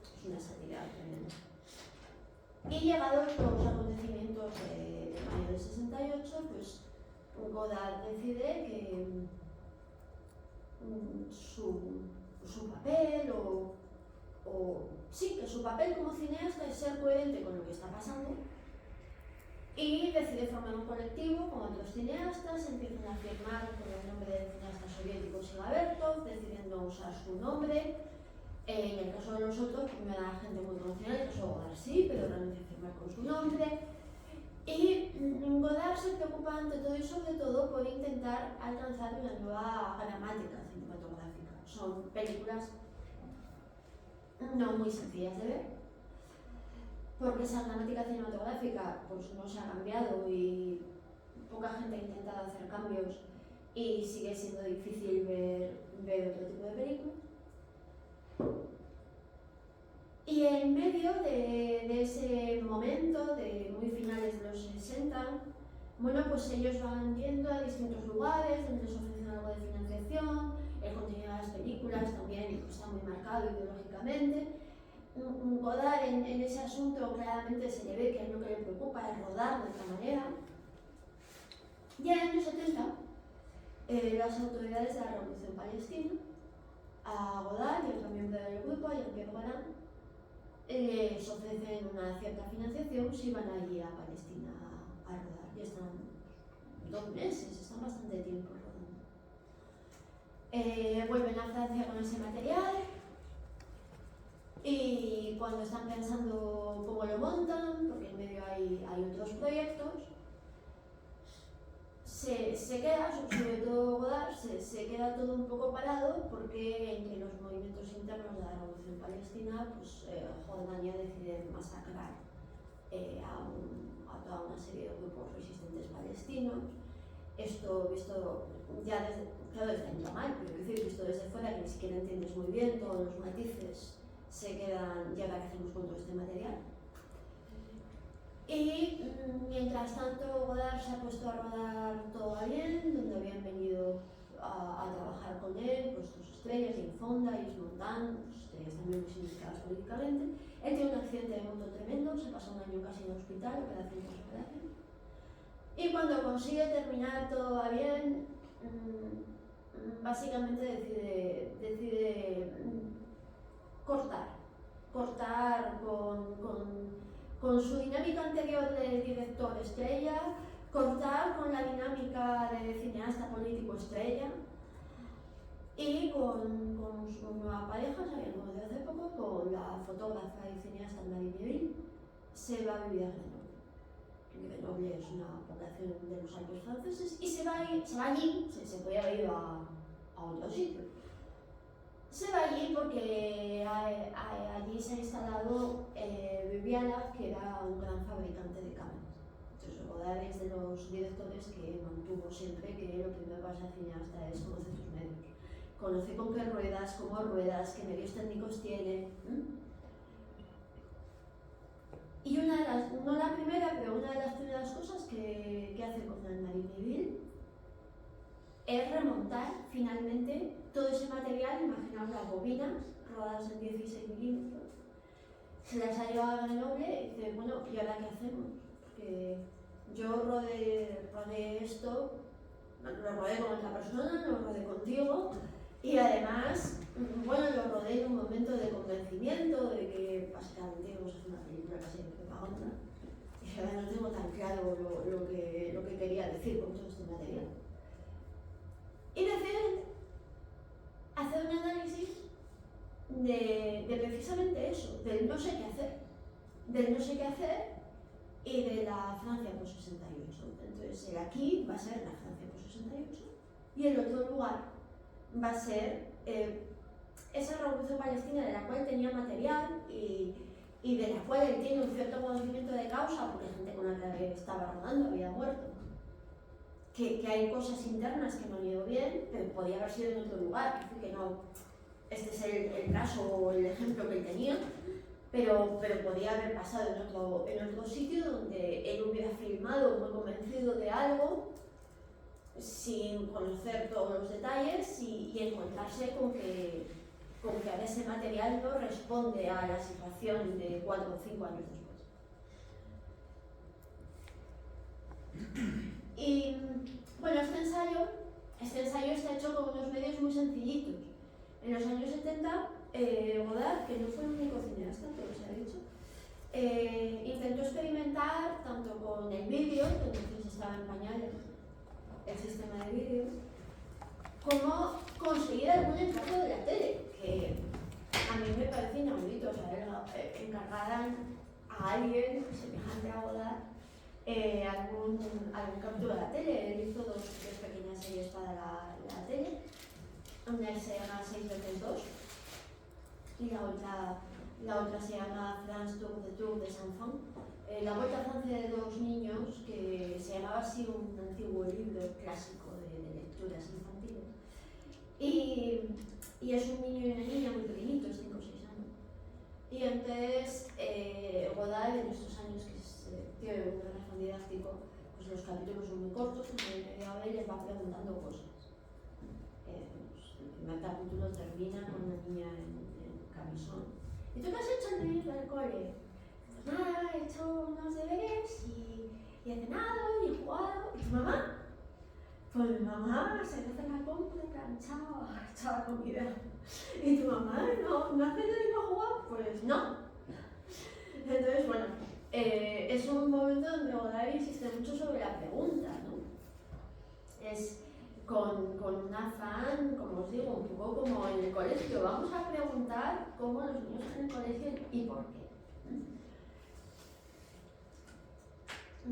Es una sátira tremenda. Y llegados los acontecimientos de mayo del 68, pues Godard decide que su papel que su papel como cineasta es ser coherente con lo que está pasando, y decide formar un colectivo con otros cineastas, empiezan a firmar con el nombre del cineasta soviético Sigabertov, deciden no usar su nombre. En el caso de los otros, pues me da gente muy conocida, en el caso de Godard sí, pero realmente firmar con su nombre. Y Godard se preocupa ante todo y sobre todo por intentar alcanzar una nueva gramática cinematográfica. Son películas no muy sencillas de ver, porque esa gramática cinematográfica pues no se ha cambiado y poca gente ha intentado hacer cambios y sigue siendo difícil ver otro tipo de películas. Y en medio de ese momento, de muy finales de los 60, bueno, pues ellos van yendo a distintos lugares donde les ofrecen algo de financiación, el contenido de las películas también está muy marcado ideológicamente. Godard en ese asunto claramente se le ve que es lo que le preocupa es rodar de otra manera. Y en el año 70, las autoridades de la Revolución Palestina, a Godard y a otro miembro del grupo, a Jean-Pierre Golan, les ofrecen una cierta financiación si van allí a Palestina a rodar. Y están 2 meses, están bastante tiempo rodando. Vuelven a Francia con ese material y cuando están pensando cómo lo montan, porque en medio hay otros proyectos, se queda, sobre todo Godard, se queda todo un poco parado porque entre los movimientos internos de la Revolución Palestina, pues Jordania decide masacrar a toda una serie de grupos resistentes palestinos. Esto visto ya desde, claro, está en mal, pero es decir, visto desde fuera, que ni siquiera entiendes muy bien todos los matices, se quedan, ya qué hacemos con todo este material. Y mientras tanto Godard se ha puesto a rodar Todo va bien, donde habían venido a trabajar con él pues sus estrellas, Jane Fonda, Yves Montand, estrellas también muy significadas políticamente. Él tiene un accidente de moto tremendo, se pasa un año casi en el hospital, operación tras operación. Y cuando consigue terminar Todo va bien, básicamente decide cortar con su dinámica anterior de director estrella, cortar con la dinámica de cineasta político estrella y con su nueva pareja, se habían conocido hace poco, con la fotógrafa y cineasta Marie Neville, se va a vivir a Grenoble. Grenoble es una población de los Alpes franceses y se va allí, se podía haber ido a otro sitio. Se va allí porque allí se ha instalado Viviana, que era un gran fabricante de cámaras. Entonces Godard es de los directores que mantuvo siempre que lo primero que vas a cineasta es conocer tus medios. Conoce con qué ruedas, cómo ruedas, qué medios técnicos tiene. Y una de las, no la primera, pero una de las primeras cosas que hace con el Marie Neville es remontar finalmente todo ese material. Imaginaos las bobinas rodadas en 16 milímetros, se las ha llevado a Grenoble y dice, bueno, ¿y ahora qué hacemos? Porque yo rodé esto, lo rodé con otra persona, lo rodé contigo y además, bueno, lo rodé en un momento de convencimiento de que básicamente íbamos a hacer una película casi de propaganda y ahora no tengo tan claro lo que quería decir con todo este material. Y deciden hacer un análisis de precisamente eso, del no sé qué hacer y de la Francia post-68. Entonces el aquí va a ser la Francia post-68 y el otro lugar va a ser esa revolución palestina de la cual tenía material y de la cual él tiene un cierto conocimiento de causa porque gente con la que estaba rodando había muerto. Que hay cosas internas que no han ido bien, pero podía haber sido en otro lugar, que no, este es el caso o el ejemplo que él tenía, pero podía haber pasado en otro sitio donde él hubiera filmado muy convencido de algo sin conocer todos los detalles y encontrarse con que ahora ese material no responde a la situación de 4 o 5 años después. Y bueno, este ensayo está hecho con unos medios muy sencillitos. En los años 70, Godard, que no fue el único cineasta, todo se ha dicho, intentó experimentar tanto con el vídeo, que entonces estaba en pañales el sistema de vídeo, como conseguir algún encargo de la tele, que a mí me parece inaudito. O sea, encargaran a alguien semejante a Godard algún capítulo de la tele. Él hizo dos pequeñas series para la tele, una se llama 6 veces 2 y la otra se llama France Tour de Saint-Fan, la vuelta a Francia de dos niños, que se llamaba así un antiguo libro clásico de lecturas infantiles, y es un niño y una niña muy pequeñitos, 5 o 6 años. Y entonces Godard, en estos años que tiene un refrán didáctico, pues los capítulos son muy cortos, como de media hora, y les va preguntando cosas. El primer capítulo termina con una niña en camisón. ¿Y tú qué has hecho el niño del cole? Pues nada, he hecho unos deberes y he cenado y he jugado. ¿Y tu mamá? Pues mi mamá se hace la compra, planchaba, echaba comida. ¿Y tu mamá no hace nada y no juega? Pues no. Entonces, bueno, es un momento donde Godard insiste mucho sobre la pregunta, ¿no? Es con un afán, como os digo, un poco como en el colegio. Vamos a preguntar cómo los niños en el colegio y por qué.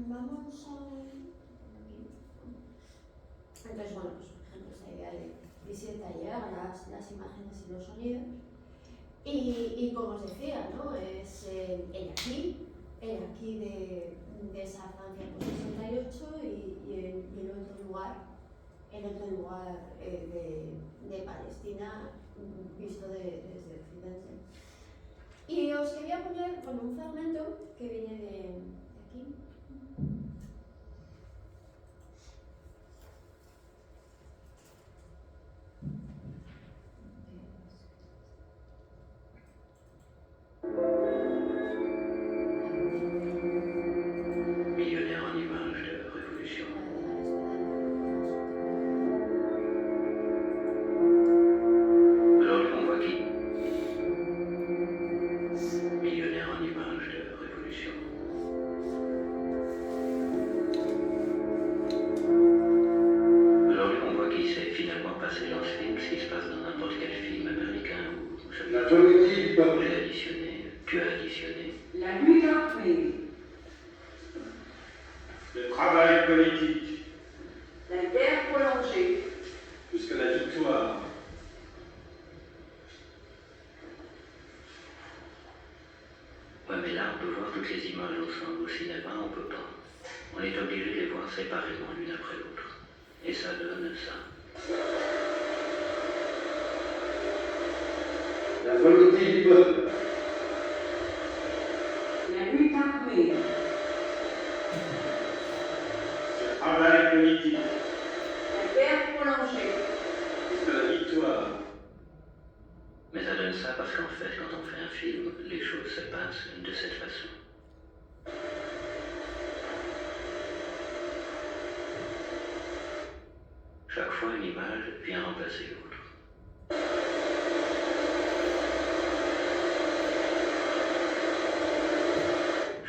Vamos a ver. Entonces, bueno, pues por ejemplo, esta idea de visión taller, las imágenes y los sonidos. Y como os decía, ¿no? Es el aquí de esa Francia pues, 68 y el otro lugar de Palestina visto desde Occidente. Y os quería poner un fragmento que viene de aquí. Millionnaire en images de révolution. Alors on voit qui? Millionnaire en images de révolution. Alors on voit qui s'est finalement passé dans ce film, ce qui se passe dans n'importe quel film américain où La volonté du peuple. j'ai additionné, tu as additionné. La lutte armée. Le travail politique. La guerre prolongée. Jusqu'à la victoire. Ouais, mais là, on peut voir toutes les images ensemble. Au cinéma, on peut pas. On est obligé de les voir séparément l'une après l'autre. Et ça donne ça. La volonté du peuple. La lutte armée. Le travail politique. La guerre prolongée. Jusqu'à la victoire. Mais ça donne ça parce qu'en fait, quand on fait un film, les choses se passent de cette façon. Chaque fois, une image vient remplacer l'autre.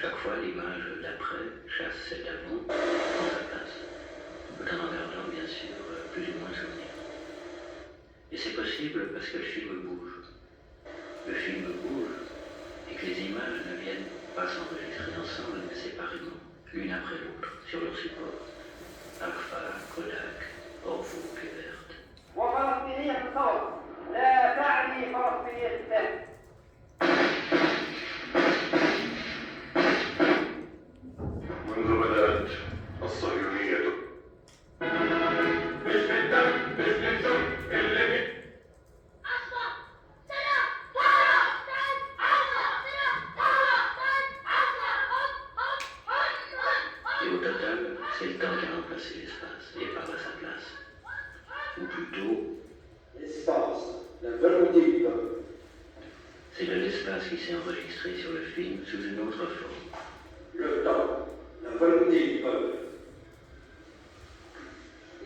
Chaque fois, l'image d'après chasse celle d'avant dans sa place, tout en gardant bien sûr plus ou moins le souvenir. Et c'est possible parce que le film bouge. Le film bouge et que les images ne viennent pas s'enregistrer ensemble, mais séparément, l'une après l'autre, sur leur support. Agfa, Kodak, Orvo, Vert. وفلسطينية الصوت لا تعني فلسطينية الذات. منذ بدأت الصهيونية مش بالدم مش بالدم اللي Et au total, c'est le temps qui a remplacé l'espace et par là sa place. Ou plutôt, L'espace. La volonté du peuple. c'est de l'espace qui s'est enregistré sur le film sous une autre forme. Le temps. La volonté du peuple.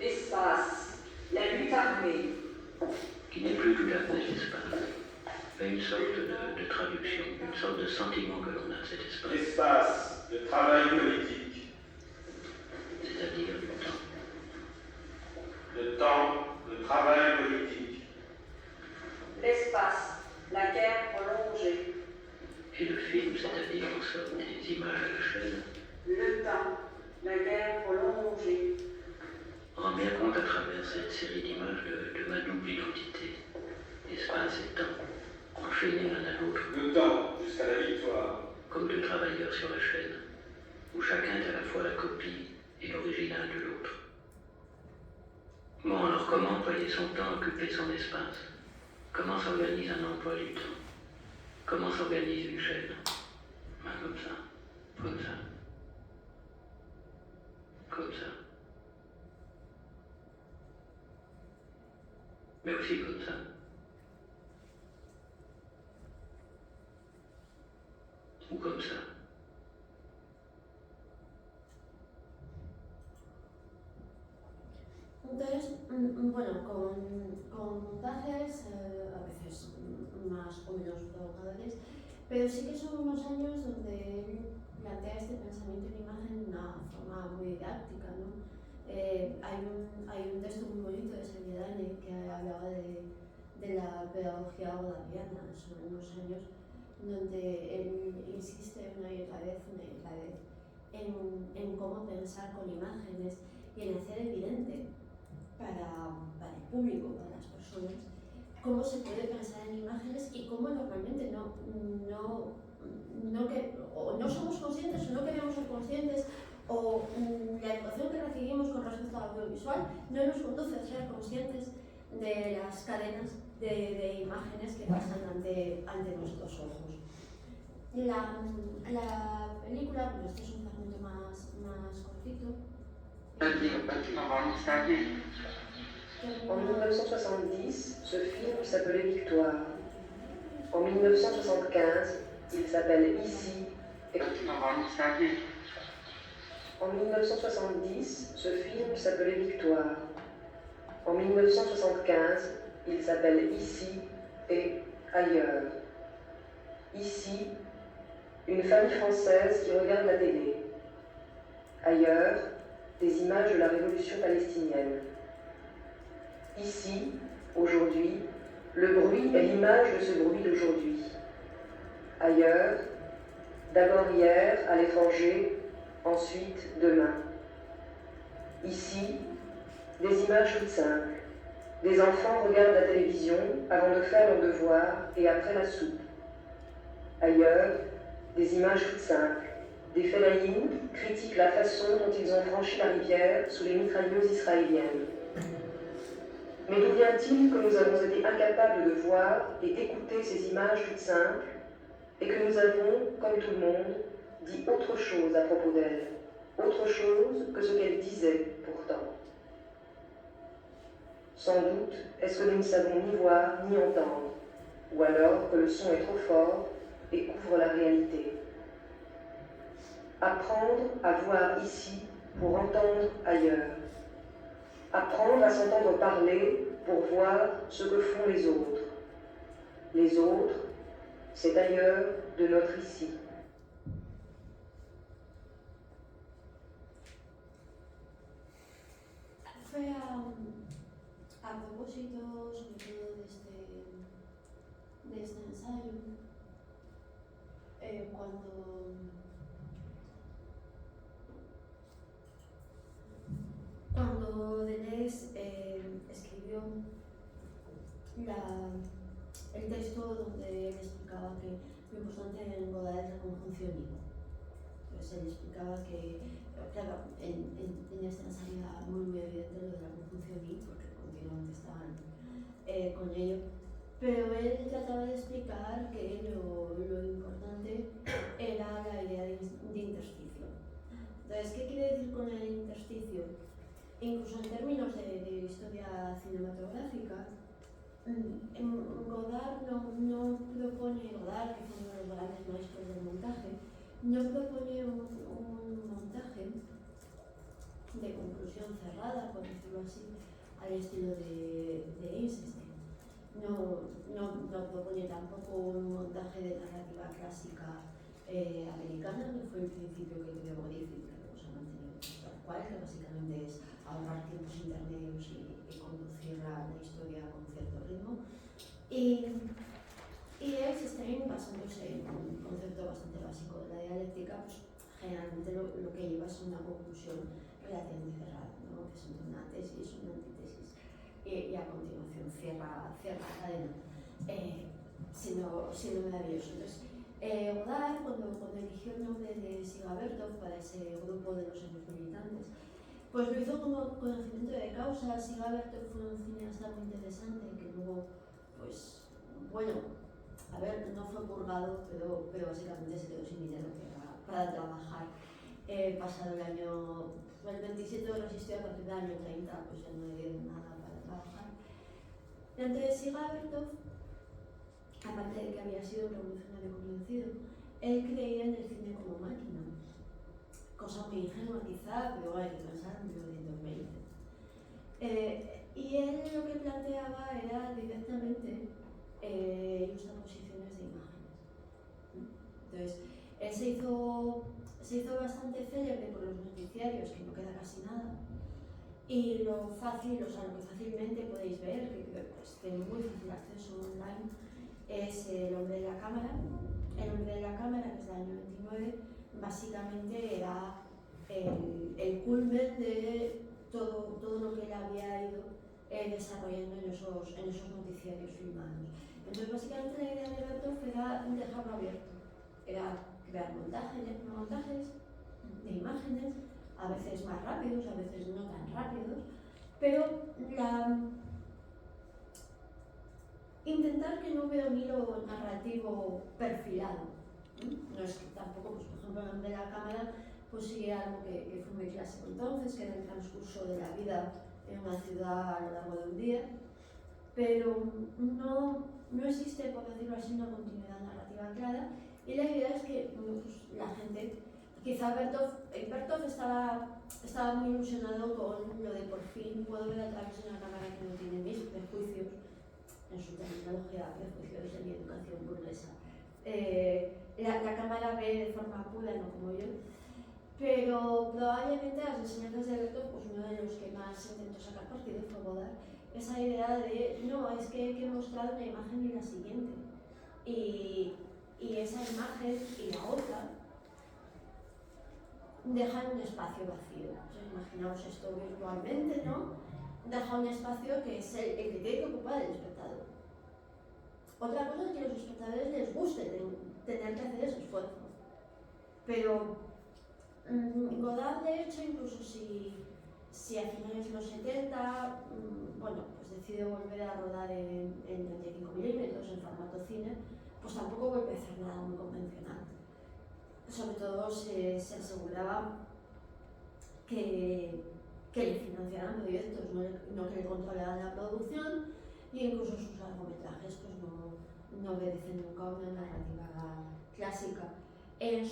L'espace. La lutte armée. Qui n'est plus tout à fait l'espace, mais une sorte de traduction, une sorte de sentiment que l'on a de cet espace, L'espace. Le travail politique. c'est-à-dire le temps. Le temps. Le travail politique. L'espace. La guerre prolongée. Et le film, c'est-à-dire en somme des images à la chaîne, Le temps. La guerre prolongée. rend bien compte à travers cette série d'images de ma double identité, espace et temps, enchaînés l'un à l'autre, Le temps. Jusqu'à la victoire. comme deux travailleurs sur la chaîne, où chacun est à la fois la copie et l'original de l'autre. Bon, alors comment employer son temps, occuper son espace? Comment s'organise un emploi du temps? Comment s'organise une chaîne? Ben, comme ça, comme ça, comme ça. Mais aussi comme ça. Ou comme ça. Entonces, bueno, con montajes a veces más o menos provocadores, Pero sí que son unos años donde él plantea este pensamiento en imagen de una forma muy didáctica, ¿no? Hay un texto muy bonito de Salviedane que hablaba de la pedagogía godariana. Son unos años donde él insiste una y otra vez en cómo pensar con imágenes y en hacer evidente para el público, para las personas, cómo se puede pensar en imágenes y cómo normalmente no somos conscientes o no queremos ser conscientes, o la educación que recibimos con respecto al audiovisual no nos conduce a ser conscientes de las cadenas de imágenes que pasan ante nuestros ojos. La película, bueno, este es un fragmento más cortito. En 1970, ce film s'appelait Victoire. En 1975, il s'appelle Ici. En 1970, ce film s'appelait Victoire. En 1975, il s'appelle Ici et ailleurs. Ici, une famille française qui regarde la télé. Ailleurs, des images de la révolution palestinienne. Ici, aujourd'hui, le bruit est l'image de ce bruit d'aujourd'hui. Ailleurs, d'abord hier, à l'étranger, ensuite demain. Ici, des images toutes simples. Des enfants regardent la télévision avant de faire leurs devoirs et après la soupe. Ailleurs, des images toutes simples. Des fellaïns critiquent la façon dont ils ont franchi la rivière sous les mitrailleuses israéliennes. Mais d'où vient-il que nous avons été incapables de voir et d'écouter ces images toutes simples et que nous avons, comme tout le monde, dit autre chose à propos d'elles, autre chose que ce qu'elles disaient pourtant? Sans doute est-ce que nous ne savons ni voir ni entendre, ou alors que le son est trop fort et couvre la réalité. Apprendre à voir ici pour entendre ailleurs. Apprendre à s'entendre parler pour voir ce que font les autres. Les autres, c'est ailleurs de notre ici. Fue a propósito, sobre todo de este ensayo, cuando Deleuze escribió el texto donde él explicaba que lo importante en Godard es la conjunción. Entonces él explicaba que, claro, en esta salida muy evidente lo de la conjunción y, porque continuamente estaban con ello, pero él trataba de explicar que lo importante era la idea de intersticio. Entonces, ¿qué quiere decir con el intersticio? Incluso en términos de historia cinematográfica, Godard no propone, Godard, que fue uno de los grandes maestros del montaje, no propone un montaje de conclusión cerrada, por decirlo así, al estilo de Eisenstein. No propone tampoco un montaje de narrativa clásica americana, no fue el principio que creó Griffith, que luego se ha mantenido tal cual, que básicamente es ahorrar tiempos intermedios y conducir la historia con cierto ritmo. Y Eisenstein, basándose en un concepto bastante básico de la dialéctica, pues generalmente lo que lleva es una conclusión relativamente cerrada, ¿no? Que es una tesis, una antítesis, y a continuación cierra la cadena, siendo maravilloso. Entonces, Godard, cuando eligió el nombre de Siga Bertov para ese grupo de los años militantes, pues lo hizo como conocimiento de causa. Siga Bertov fue un cineasta muy interesante que luego, pues, bueno, a ver, no fue purgado, pero básicamente se quedó sin dinero para trabajar. Pasado el año, el 27 resistió, a partir del año 30, pues ya no le dieron nada para trabajar. Entonces, Siga Bertov, aparte de que había sido un revolucionario convencido, él creía en el cine como máquina. Cosa muy ingenua quizá, pero hay que pensar en 1920. Y él lo que planteaba era directamente justaposiciones de imágenes. Entonces, él se hizo bastante célebre por los noticiarios, que no queda casi nada, y lo que fácilmente podéis ver, que pues, tiene muy fácil acceso online, es El hombre de la cámara. El hombre de la cámara, que es del año 29, básicamente era el culmen de todo lo que él había ido desarrollando en esos noticiarios filmados. Entonces, básicamente la idea de Bertov era dejarlo abierto, era crear montajes de imágenes, a veces más rápidos, a veces no tan rápidos, pero intentar que no hubiera un hilo narrativo perfilado. No es que tampoco, pues, por ejemplo, El hombre de la cámara pues sí algo que fue muy clásico entonces, que era el transcurso de la vida en una ciudad a lo largo de un día, pero no existe, por decirlo así, una continuidad narrativa clara, y la idea es que pues, la gente, quizá Bertov estaba muy ilusionado con lo de por fin puedo ver a través de una cámara que no tiene mis prejuicios, en su terminología, prejuicios de mi educación burguesa. La cámara ve de forma pura, no como yo, pero probablemente las enseñanzas de Bertov, pues uno de los que más intentó sacar partido fue Godard, esa idea de, no, es que hay que mostrar una imagen y la siguiente, y esa imagen y la otra dejan un espacio vacío. O sea, imaginaos esto virtualmente, ¿no? Deja un espacio que es el que tiene que ocupar el espectador. Otra cosa es que a los espectadores les guste tener que hacer ese esfuerzo, pero Godard, de hecho, incluso si a finales de los 70, bueno, pues decide volver a rodar en 35 milímetros en formato cine, pues tampoco vuelve a hacer nada muy convencional. Sobre todo se aseguraba que le financiaran proyectos, no que le controlaran la producción, y incluso sus largometrajes pues no obedecen nunca a una narrativa clásica. En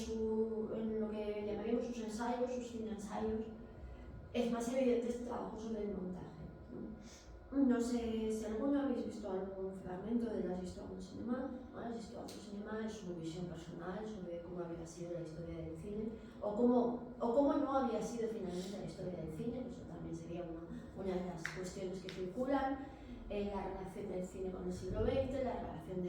lo que llamaríamos sus ensayos, sus cineensayos, es más evidente este trabajo sobre el montaje, ¿no? No sé si alguno habéis visto algún fragmento de las Histoires du Cinéma. Las Histoires du Cinéma es su visión personal sobre cómo había sido la historia del cine, o cómo no había sido finalmente la historia del cine, que eso también sería una de las cuestiones que circulan. La relación del cine con el siglo XX, la relación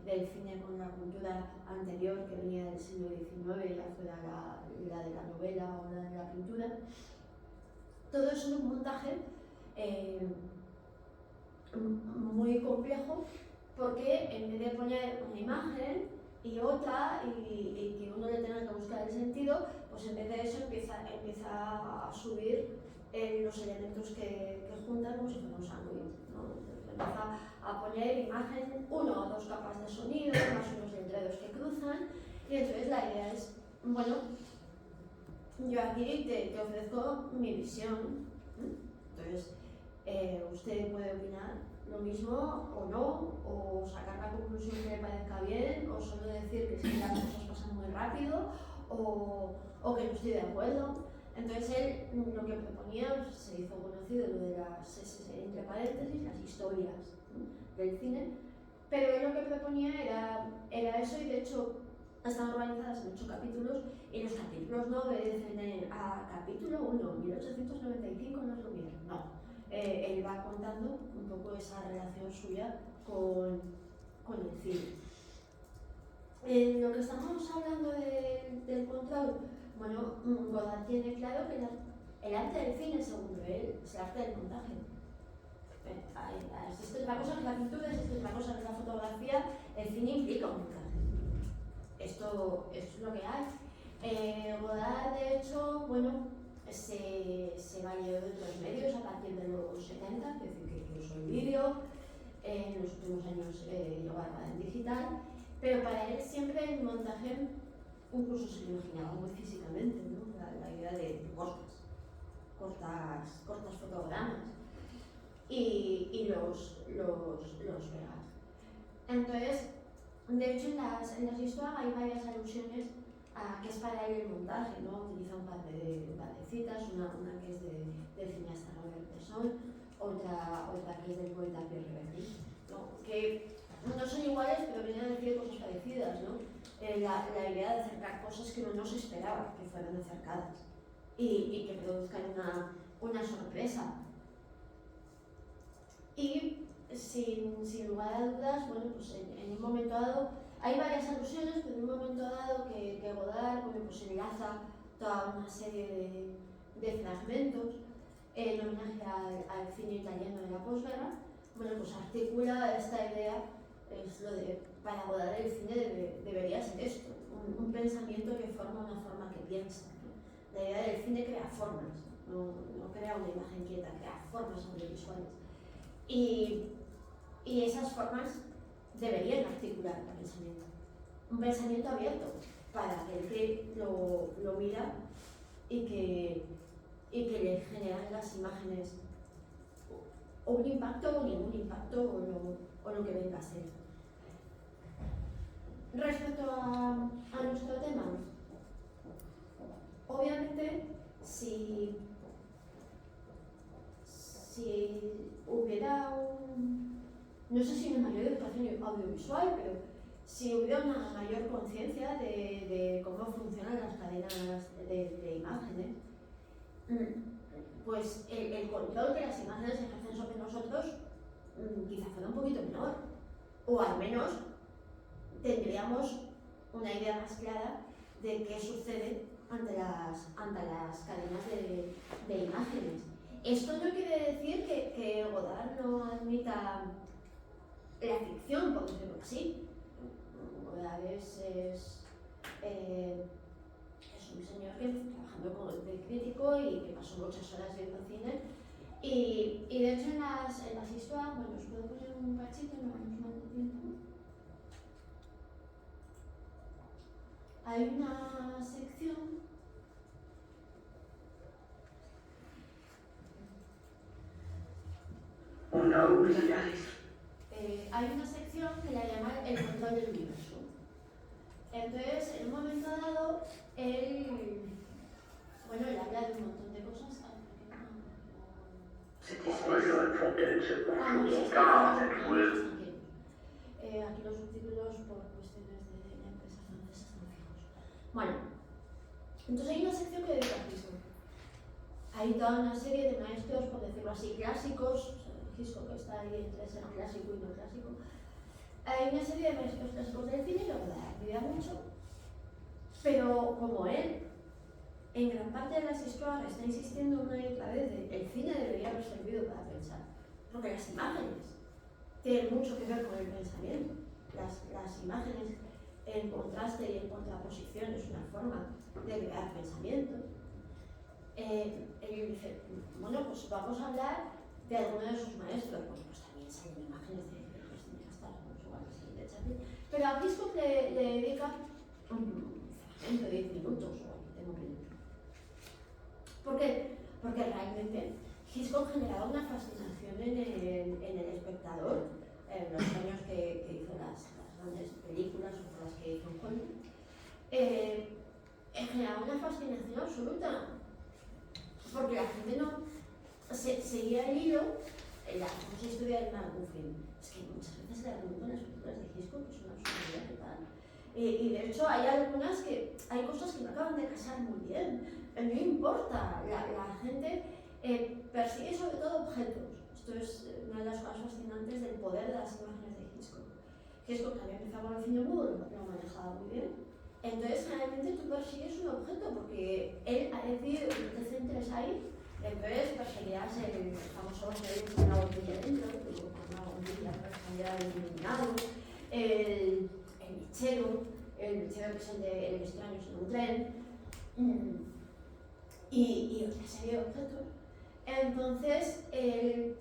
del cine con la cultura anterior que venía del siglo XIX, ya fuera la de la novela o la de la pintura. Todo eso es un montaje muy complejo, porque en vez de poner una imagen y otra y que uno le tenga que buscar el sentido, pues en vez de eso empieza a subir los elementos que juntan como si fuera un sándwich, ¿no? Empieza a poner imagen, 1 o 2 capas de sonido, más unos letreros que cruzan, y entonces la idea es, bueno, yo aquí te ofrezco mi visión, entonces usted puede opinar lo mismo o no, o sacar la conclusión que le parezca bien, o solo decir que si las cosas pasan muy rápido, o que no estoy de acuerdo. Entonces él lo que proponía, se hizo conocido lo de las, entre paréntesis, las historias, ¿no?, del cine, pero él lo que proponía era eso, y de hecho están organizadas en 8 capítulos, y los capítulos no obedecen a capítulo 1, 1895 no es lo mismo, no. Él va contando un poco esa relación suya con el cine. En lo que estamos hablando del control, bueno, Godard tiene claro que el arte del cine, según él, es el arte del montaje. Existe otra cosa que la pintura, existe otra cosa que la fotografía, el cine implica un montaje. Esto es lo que hay. Godard, de hecho, bueno, se valió de otros medios a partir de los 70, es decir, que incluso el vídeo, en los últimos años llegó a en digital, pero para él siempre el montaje incluso se lo imaginaba muy físicamente, ¿no? La idea de cortas fotogramas y los vegas. Entonces, de hecho, en las Histoires hay varias alusiones a que es para él el montaje, ¿no? Utiliza un par de citas, una que es del cineasta Robert Bresson, otra que es del poeta Pierre Berry, ¿no? Que no son iguales, pero vienen a decir cosas parecidas, ¿no? la idea de acercar cosas que uno no se esperaba que fueran acercadas y que produzcan una sorpresa. Y sin lugar a dudas, bueno, pues en un momento dado, hay varias alusiones, pero en un momento dado que Godard, bueno, pues enlaza toda una serie de fragmentos en homenaje al cine italiano de la posguerra, bueno, pues articula esta idea, es lo de, para Godard el cine debería ser esto, un pensamiento que forma una forma que piensa, ¿no? La idea del cine crea formas, no crea una imagen quieta, crea formas audiovisuales. Y esas formas deberían articular el pensamiento. Un pensamiento abierto para aquel que lo mira y que le generan las imágenes o un impacto o ningún impacto o lo que venga a ser. Respecto a nuestro tema, obviamente si hubiera no sé si una mayor educación audiovisual, pero si hubiera una mayor conciencia de cómo funcionan las cadenas de imágenes, pues el control que las imágenes ejercen sobre nosotros quizá fuera un poquito menor, o al menos tendríamos una idea más clara de qué sucede ante las cadenas de imágenes. Esto no quiere decir que Godard no admita la ficción, por decirlo así. Godard es un señor que trabajando de crítico y que pasó muchas horas viendo cine. Y de hecho en las historias, bueno, os puedo poner un cachito, no vamos mal de tiempo. Hay una sección hay una sección que la llama el control del universo. Entonces, en un momento dado, él habla de un montón de cosas. Aquí los subtítulos, por cuestiones de la empresa francesa, están fijos. Bueno, entonces hay una sección que dedica a Hitchcock. Hay toda una serie de maestros, por decirlo así, clásicos. Hitchcock está ahí entre ser clásico y no clásico. Hay una serie de maestros clásicos del cine, lo que la actividad mucho, pero como él, en gran parte de las historias está insistiendo una y otra vez de que el cine debería haber servido para pensar, porque las imágenes tienen mucho que ver con el pensamiento. Las imágenes en contraste y en contraposición es una forma de crear pensamiento. Él dice, bueno, pues vamos a hablar de alguno de sus maestros, pues también salen imágenes de los cineastas, igual que de Chaplin, pero a Hitchcock le dedica un fragmento de 10 minutos o tengo minutos. ¿Por qué? Porque realmente Hitchcock generaba una fascinación en el espectador en los años que hizo las grandes películas o las que hizo en Hollywood. Generaba una fascinación absoluta, porque la gente no seguía el hilo en la famosa historia del McGuffin. Es que muchas veces le argumento las películas de Hitchcock que es una absurdidad total. Y de hecho hay algunas que hay cosas que no acaban de casar muy bien. No importa, la gente persigue sobre todo objetos. Esto es una de las cosas fascinantes del poder de las imágenes de Hitchcock. Hitchcock había empezado con el cine mudo, lo manejaba muy bien. Entonces generalmente tú persigues un objeto porque él ha decidido que no te centres ahí. Entonces perseguirás el famoso vaso con una botella dentro, con una bombilla para cambiar el iluminado, el mechero que es el extraño en un tren, y otra serie de objetos. Entonces, el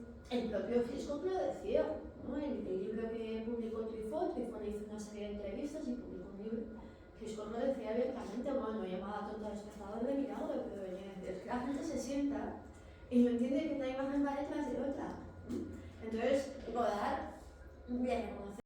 propio Hitchcock lo decía, ¿no? El libro que publicó Truffaut hizo una serie de entrevistas y publicó un libro. Hitchcock lo decía abiertamente, bueno, llamaba tonto al espectador de milagro, pero es que la gente se sienta y no entiende que una imagen va detrás de otra. Entonces, Godard le reconoce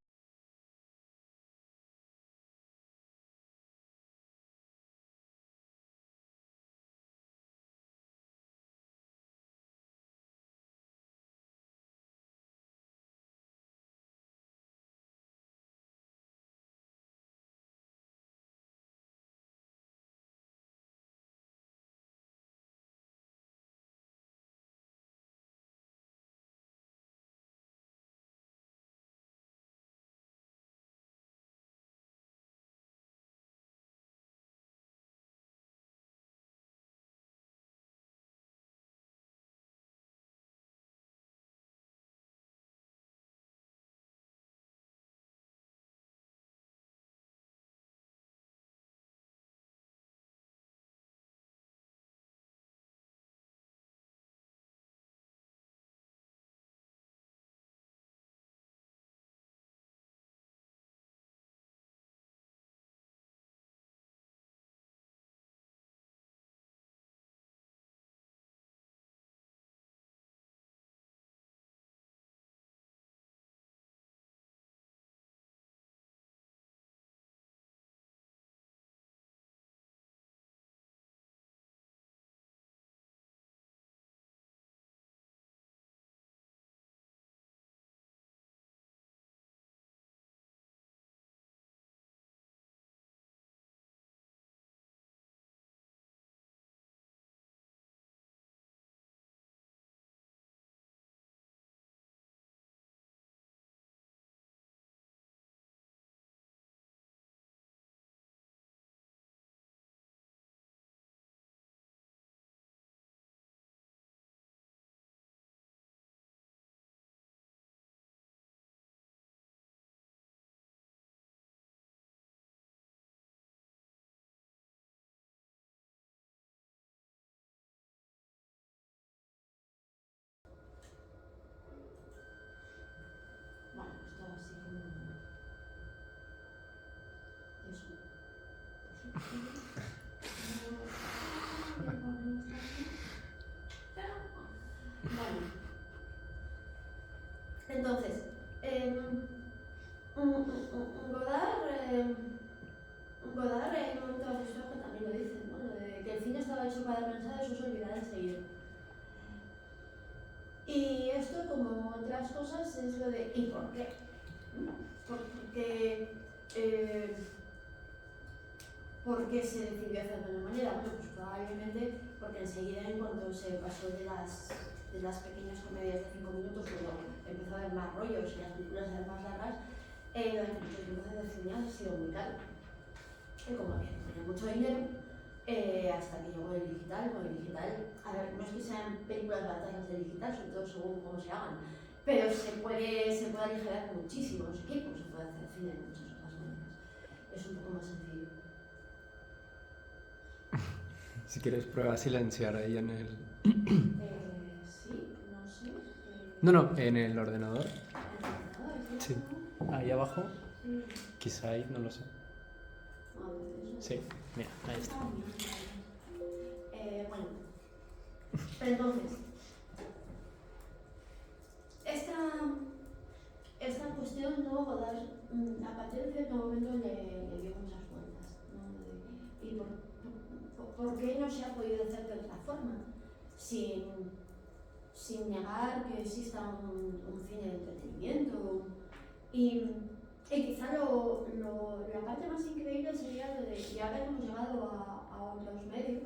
Bueno. Entonces, Godard hay momentos de su que también lo dicen, ¿no? De que el cine estaba hecho para pensar, eso se olvidaba enseguida. Y esto, como otras cosas, es lo de ¿y por qué? ¿Por qué se decidió hacerlo de una manera? Bueno, pues probablemente porque enseguida, en cuanto se pasó de las pequeñas comedias de 5 minutos, cuando empezó a haber más rollos y las películas eran más largas, durante mucho tiempo hacer cine ha sido muy caro. Y como había mucho dinero, hasta que llegó el digital. Bueno, el digital, a ver, no es que sean películas baratas las del digital, sobre todo según cómo se hagan, pero se puede aligerar muchísimo los equipos, se puede hacer cine de muchas otras maneras. Es un poco más sencillo. Si quieres, prueba a silenciar ahí en el... Sí, no sé. No, en el ordenador. ¿En el ordenador? Sí. Ahí abajo. Sí. Quizá ahí, no lo sé. A ver, Sí, mira, ahí está. Bueno, entonces, esta cuestión, ¿no? Godard, a partir de cierto momento le dio muchas vueltas, ¿no? ¿Y por qué no se ha podido hacer de otra forma? Sin negar que exista un cine de entretenimiento. Y quizá la parte más increíble sería lo de, ya que hemos llegado a otros medios,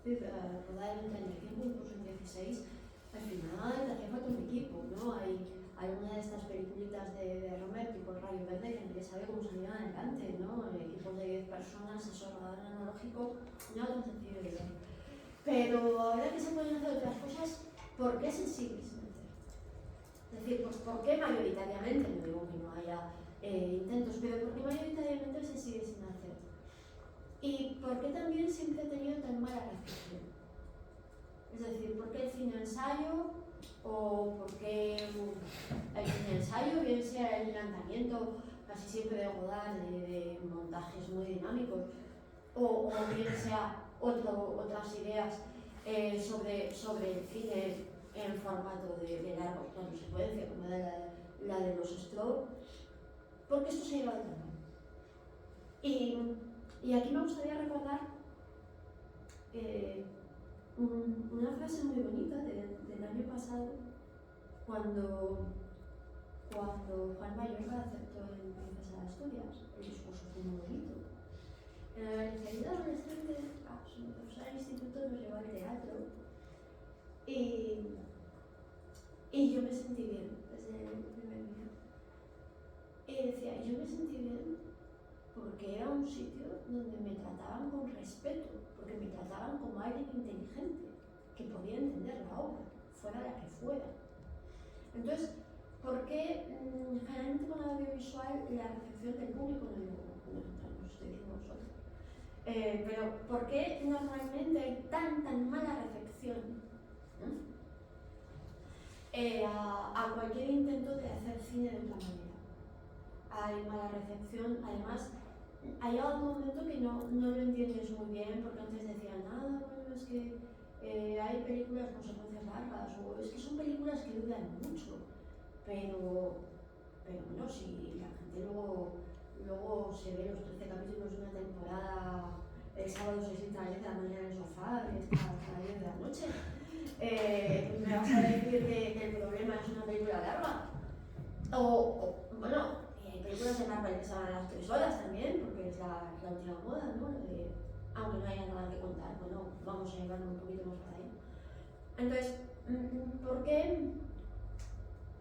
rodar en 35, incluso en 16, al final te hacía falta un equipo, ¿no? Hay alguna de estas peliculitas de Romer, tipo el Rayo Verde, que nadie sabe cómo salieron adelante, ¿no? Equipos de 10 personas, eso rodado en analógico, no tan sencillo de ver. Pero ahora que se pueden hacer otras cosas, ¿por qué se sigue sin hacer? Es decir, pues ¿por qué mayoritariamente, no digo que no haya intentos, pero por qué mayoritariamente se sigue sin hacer? ¿Y por qué también siempre ha tenido tan mala recepción? Es decir, ¿por qué el cine ensayo? ¿O por qué el cine ensayo, bien sea el planteamiento casi siempre de Godard de montajes muy dinámicos, o bien sea otras ideas sobre el cine en formato de largo plano secuencia, como era la de los Stroke? Porque esto se lleva de mano. Y aquí me gustaría recordar una frase muy bonita del año pasado, cuando Juan Mayorga aceptó en Princesa de Asturias. El discurso fue muy bonito. Enseguida adolescente, nos al instituto, nos llevó al teatro y yo me sentí bien desde el primer día. Y decía, yo me sentí bien porque era un sitio donde me trataban con respeto, porque me trataban como alguien inteligente, que podía entender la obra, fuera la que fuera. Entonces, ¿por qué generalmente con el audiovisual la recepción del público, no estoy diciendo nosotros, pero ¿por qué normalmente hay tan mala recepción, ¿no? A cualquier intento de hacer cine de otra manera? Hay mala recepción, además ha llegado un momento que no lo entiendes muy bien, porque antes decían, bueno, es que hay películas con secuencias largas, o es que son películas que duran mucho, pero bueno, si la gente luego se ve los 13 capítulos de una temporada, el sábado se sienta a 10 de la mañana en el sofá y está a 10 de la noche, ¿me vas a decir que el problema es una película larga? Bueno, hay películas de Marvel que se van a las 3 horas también, porque es la última moda, ¿no? Aunque no haya nada que contar, bueno, vamos a llevarlo un poquito más para ahí. Entonces, ¿por qué?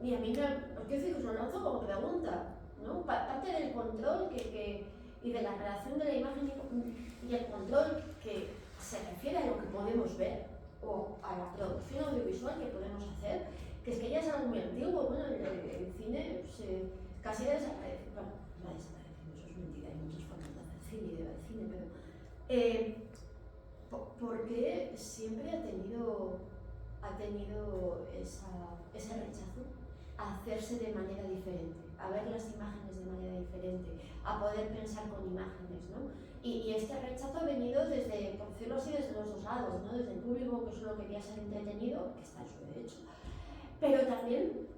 Y a mí os quiero decir que os lo lanzo como pregunta, ¿no? Parte del control y de la creación de la imagen y el control que se refiere a lo que podemos ver o a la producción audiovisual que podemos hacer, que es que ya es algo muy antiguo. Bueno, el cine casi desaparece. Bueno, no ha desaparecido, eso es mentira, hay muchas formas de hacer cine y de ver cine, pero porque siempre ha tenido ese rechazo a hacerse de manera diferente. a ver las imágenes de manera diferente, a poder pensar con imágenes, ¿no? Y este rechazo ha venido desde, por decirlo así, desde los dos lados, ¿no? Desde el público que solo quería ser entretenido, que está en su derecho, pero también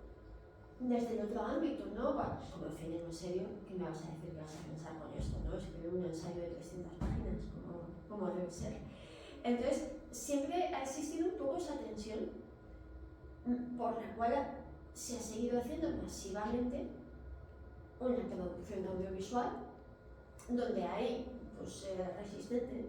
desde el otro ámbito, ¿no? Bueno, como cine en serio, ¿qué me vas a decir que vas a pensar con esto, ¿no? Escribir un ensayo de 300 páginas, como debe ser. Entonces, siempre ha existido un poco esa tensión por la cual se ha seguido haciendo masivamente una producción audiovisual donde hay pues, resistentes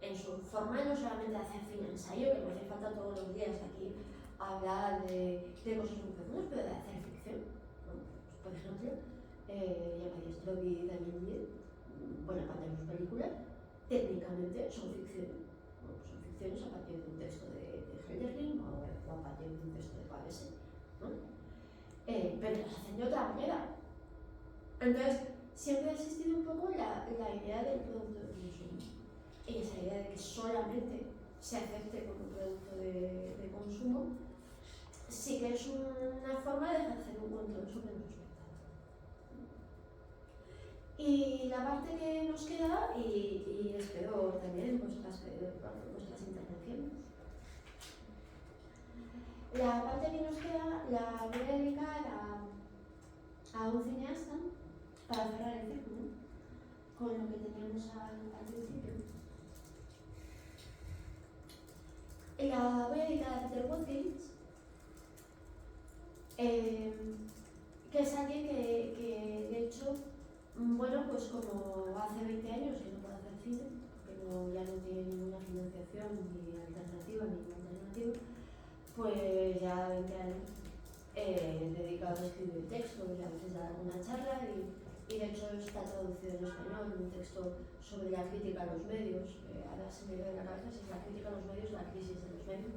en su forma no solamente de hacer cine ensayo, que me hace falta todos los días aquí hablar de cosas muy profundas, pero de hacer ficción, ¿no? Pues, por ejemplo, Jean-Marie Straub y Damien Diez, buena parte de sus películas, técnicamente son ficción, ¿no? Son ficciones a partir de un texto de Hölderlin o a partir de un texto de Pavese, ¿no? Pero las hacen de otra manera. Entonces, siempre ha existido un poco la idea del producto de consumo y esa idea de que solamente se acepte como producto de consumo, sí que es una forma de ejercer un control sobre el espectador. Y la parte que nos queda, y espero también vuestras intervenciones, la parte que nos queda la voy a dedicar a un cineasta para cerrar el círculo con lo que teníamos al principio. La voy a dedicar a Peter Watkins, que es alguien que de hecho, bueno, pues como hace 20 años que no puede hacer cine, porque ya no tiene ninguna financiación ni alternativa, pues ya 20 años dedicado a escribir textos y a veces dar alguna charla y de hecho está traducido en español un texto sobre la crítica a los medios, ahora se me viene a la cabeza si es la crítica a los medios, la crisis de los medios.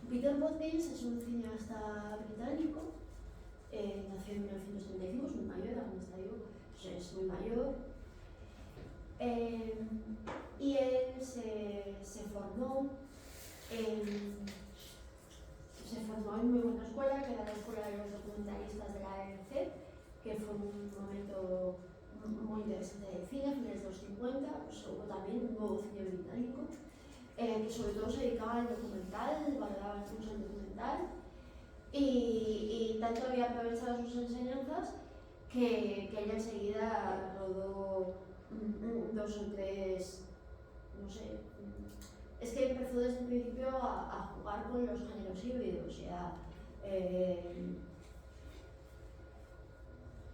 Peter Watkins es un cineasta británico, nació en 1935, es muy mayor, aún está vivo, es muy mayor. Y él se formó en muy buena escuela, que era la escuela de los documentalistas de la ANC, que fue un momento muy interesante del cine, a finales de los 50, pues hubo también un nuevo cine británico, que sobre todo se dedicaba al documental, valoraba mucho el documental, y tanto había aprovechado sus enseñanzas que él enseguida rodó 2 o 3, no sé, es que empezó desde el principio a jugar con los géneros híbridos, ya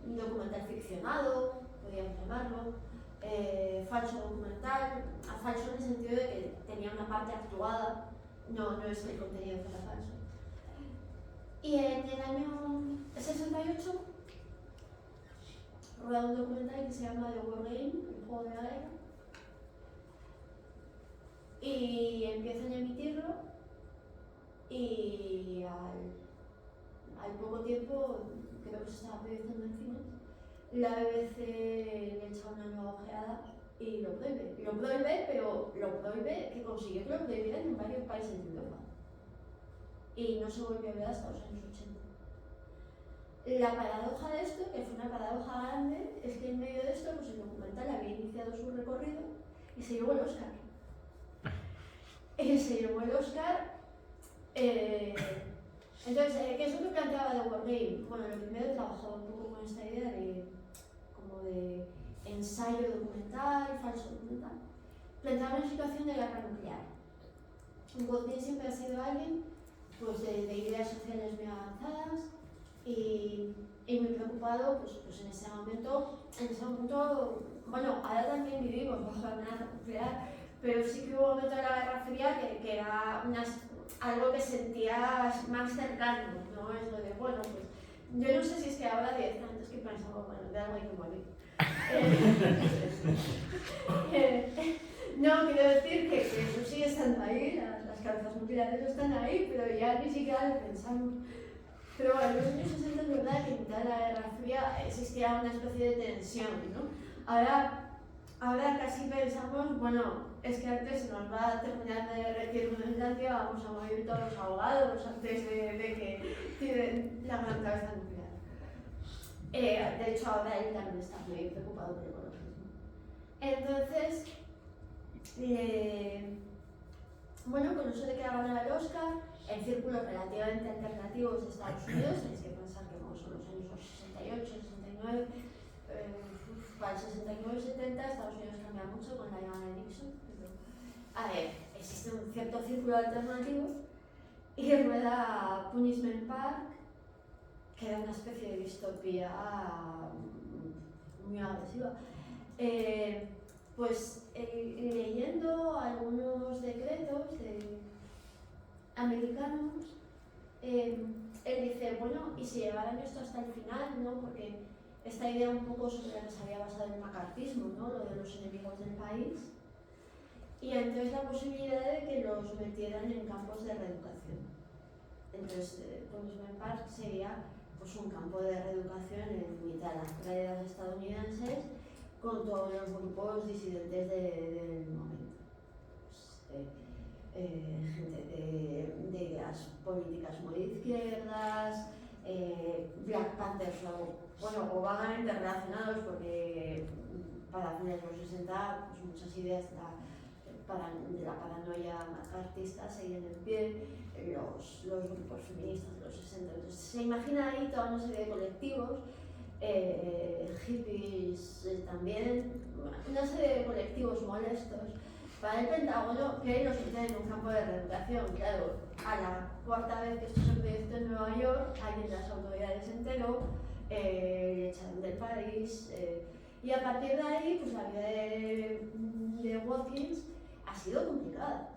un documental ficcionado, podríamos llamarlo, falso documental, falso en el sentido de que tenía una parte actuada, no es que el contenido fuera falso. Y en el año 68 rodó un documental que se llama The War Game, el juego de la guerra, y empiezan a emitirlo y al poco tiempo, creo que se estaba proyectando en cine, la BBC le echa una nueva ojeada y lo prohíbe. Pero lo prohíbe, que consiguió que lo prohibieran en varios países de Europa. Y no se volvió a ver hasta los años 80. La paradoja de esto, que fue una paradoja grande, es que en medio de esto, pues el documental había iniciado su recorrido y se llevó el Oscar. Entonces, ¿qué es lo que planteaba The War Game? Bueno, lo primero trabajaba un poco con esta idea de ensayo documental, falso documental. Planteaba una situación de guerra nuclear. Watkins siempre ha sido alguien pues, de ideas sociales muy avanzadas y muy preocupado pues en ese momento, bueno, ahora también vivimos bajo la amenaza nuclear, pero sí que hubo un momento de la Guerra Fría que era algo que sentías más cercano, ¿no? Es lo de, bueno, pues yo no sé si es que ahora directamente es que pensaba, bueno, de algo hay que morir. No, quiero decir que eso sigue estando ahí, las cabezas nucleares están ahí, pero ya ni siquiera lo pensamos. Pero bueno, en los años 60 es verdad que en mitad de la Guerra Fría existía una especie de tensión, ¿no? Ahora casi pensamos, bueno, es que antes se nos va a terminar de derretir un instante, vamos a morir todos los ahogados antes de que tiren la gran cabeza nuclear. De hecho, ahora él también está muy preocupado por el ecologismo. Entonces, bueno, con eso de que ganar el Oscar, en círculos relativamente alternativos de Estados Unidos, tenéis que pensar que como son los años 68, 69, para el 69-70 Estados Unidos cambia mucho con la llegada de Nixon. Pero, a ver, existe un cierto círculo alternativo y rueda Punishment Park, que era una especie de distopía muy agresiva. Leyendo algunos decretos americanos, él dice, bueno, y si llevaran esto hasta el final, ¿no? Porque esta idea un poco sobre la que se había basado en el macartismo, ¿no? Lo de los enemigos del país, y entonces la posibilidad de que los metieran en campos de reeducación. Entonces, Punishment Park sería pues, un campo de reeducación en mitad de las praderas estadounidenses con todos los grupos disidentes del momento. Gente de ideas políticas muy de izquierdas, Black Panthers o vagamente relacionados porque para fines de los 60 pues muchas ideas de la paranoia macartista seguían en pie, los grupos feministas de los 60. Entonces se imagina ahí toda una serie de colectivos, hippies también, una serie de colectivos molestos para el Pentágono que los meten en un campo de reeducación. Claro, a la cuarta vez que esto se proyectó en Nueva York, alguien de las autoridades se enteró, le echaron del país, y a partir de ahí, pues la vida de Watkins ha sido complicada,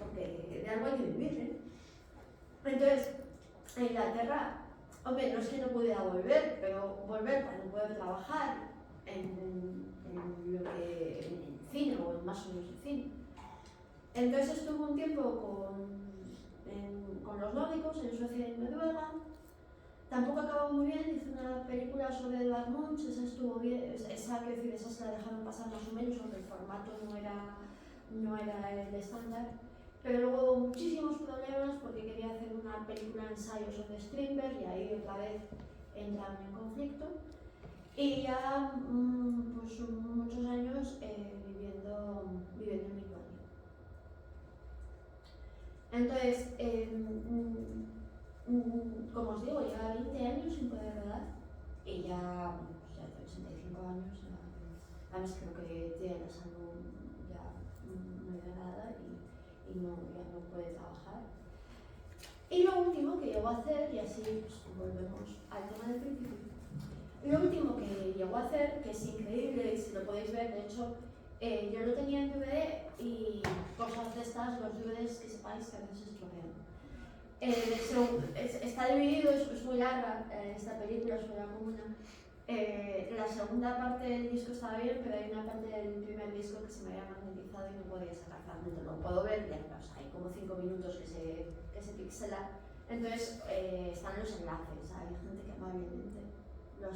porque de algo hay que vivir, ¿eh? Entonces, a Inglaterra, hombre, no es que no pudiera volver, pero volver para no poder trabajar en el cine o en más o menos el cine. Entonces estuvo un tiempo con los nórdicos en Suecia y en Noruega. Tampoco acabó muy bien, hizo una película sobre Edvard Munch, esa estuvo bien, esa se la dejaron pasar más o menos, aunque el formato no era el estándar. Pero luego hubo muchísimos problemas porque quería hacer una película ensayo sobre Strindberg y ahí otra vez entraron en conflicto. Y ya pues muchos años viviendo en Lituania. Entonces, como os digo, lleva 20 años sin poder rodar y ya, pues, ya tiene 65 años, además creo que tiene la salud ya muy degradada y ya no puede trabajar. Y lo último que llegó a hacer, y así pues, volvemos al tema del principio, lo último que llegó a hacer, que es increíble y si lo podéis ver, de hecho, yo lo tenía en DVD y cosas de estas, los DVDs que sepáis que a veces se estropean. Está dividido, es muy larga esta película sobre la comuna. La segunda parte del disco estaba bien, pero hay una parte del primer disco que se me había magnetizado y no podía sacar fragmentos. Lo puedo ver, ya, o sea, hay como 5 minutos que se pixela. Entonces están los enlaces, hay gente que amablemente lo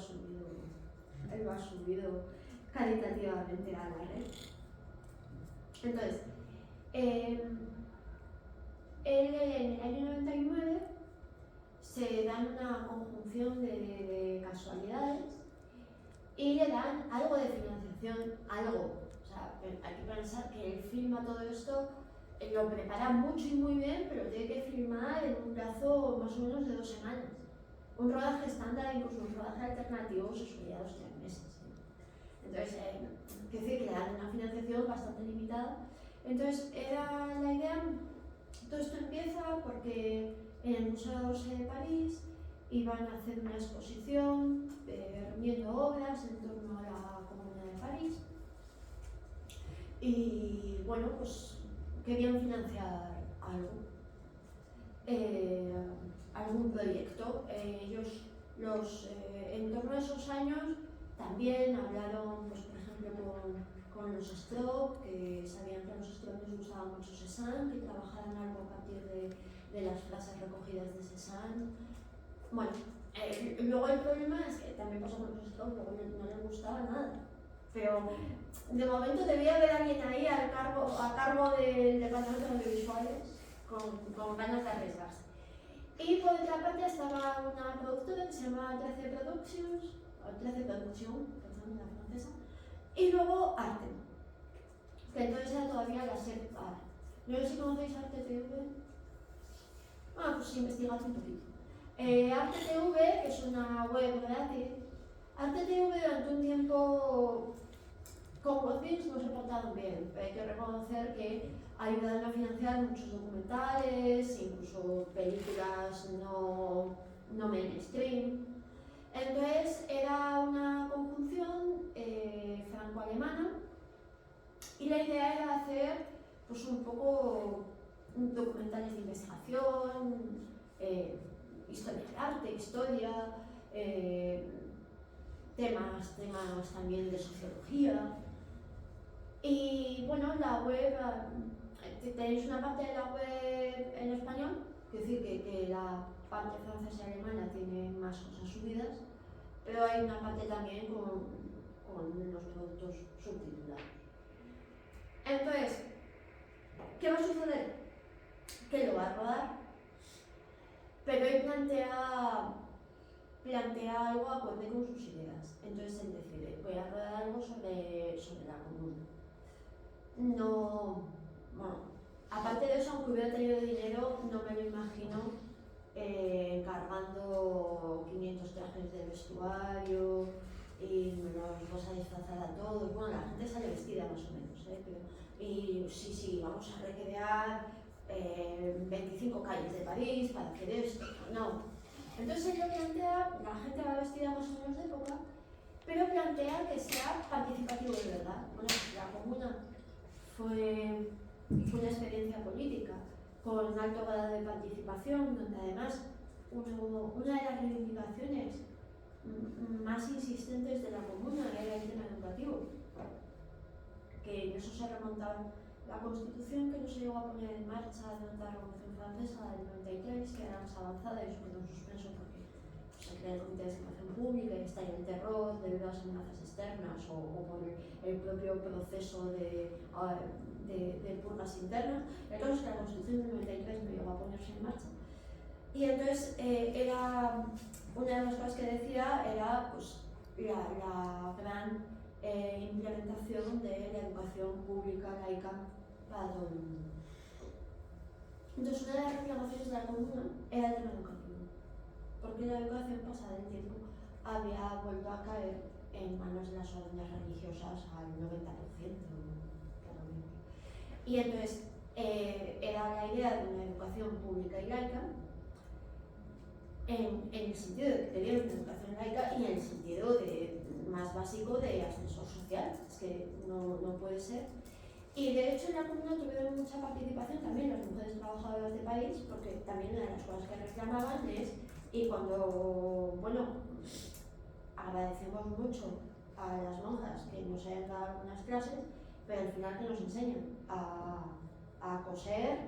ha subido caritativamente a la red. Entonces, en el año 99 se dan una conjunción de casualidades y le dan algo de financiación, algo. O sea, hay que pensar que él filma todo esto, lo prepara mucho y muy bien, pero tiene que filmar en un plazo más o menos de 2 semanas. Un rodaje estándar, incluso un rodaje alternativo, se subía a 2 o 3 meses. Entonces, quiero decir que le dan una financiación bastante limitada. Entonces, era la idea. Todo esto empieza porque en el Museo d'Orsay de París iban a hacer una exposición reuniendo obras en torno a la Comuna de París y bueno, pues querían financiar algún proyecto. Ellos, en torno a esos años, también hablaron, pues, por ejemplo, con los Stroop, que sabían que a los Stroop les gustaba mucho Cézanne, que trabajaran algo a partir de las frases recogidas de Cézanne. Bueno, luego el problema es que también pasó con los Stroop, luego no les gustaba nada. Pero de momento debía haber alguien ahí a cargo del departamento de audiovisuales con ganas de arriesgarse. Y por otra parte estaba una productora que se llamaba 13 Productions, o 13 Production, perdón, la francesa, y luego Arte, que entonces era todavía la SER. No sé si conocéis Arte TV. Pues investigad un poquito. Arte TV, que es una web gratis. Arte TV durante un tiempo con Wattpad no se portaron bien. Hay que reconocer que ayudaron a financiar muchos documentales, incluso películas no mainstream. Entonces era una conjunción franco-alemana y la idea era hacer pues un poco documentales de investigación, historia del arte, historia, temas también de sociología. Y bueno, la web, tenéis una parte de la web en español, es decir, que la parte francesa y alemana tiene más cosas subidas, pero hay una parte también con los productos subtitulados. Entonces, ¿qué va a suceder? Que lo va a rodar, pero él plantea algo acorde con sus ideas. Entonces él decide, voy a rodar algo sobre la comuna. No, bueno, aparte de eso, aunque hubiera tenido dinero, no me lo imagino encargando 500 trajes de vestuario y me los vas a disfrazar a todos. Bueno, la gente sale vestida más o menos, y sí, vamos a recrear 25 calles de París para hacer esto. No. Entonces él lo plantea, la gente va vestida más o menos de época, pero plantea que sea participativo de verdad. Bueno, la comuna fue una experiencia política con alto grado de participación, donde además una de las reivindicaciones más insistentes de la comuna era el tema educativo, que en eso se remontaba la Constitución, que no se llegó a poner en marcha durante la Revolución Francesa del 93, que era más avanzada y eso quedó en suspenso porque se crea el Comité de Educación Pública y está en el terror debido a las amenazas externas o por el propio proceso de purgas internas. El caso es que la Constitución del 93 no llegó a ponerse en marcha. Y entonces era una de las cosas que decía era pues, la gran implementación de la educación pública laica para todo el mundo. Entonces una de las reclamaciones de la comuna era el tema educativo, porque la educación pasada el tiempo había vuelto a caer en manos de las órdenes religiosas al 90%, por lo menos. Y entonces era la idea de una educación pública y laica, en el sentido de que teníamos una educación laica y en el sentido más básico de ascensor social, es que no puede ser. Y de hecho en la comuna tuvieron mucha participación también las mujeres trabajadoras del país, porque también una de las cosas que reclamaban es, y cuando, bueno, agradecemos mucho a las monjas que nos hayan dado algunas clases, pero al final que nos enseñan a coser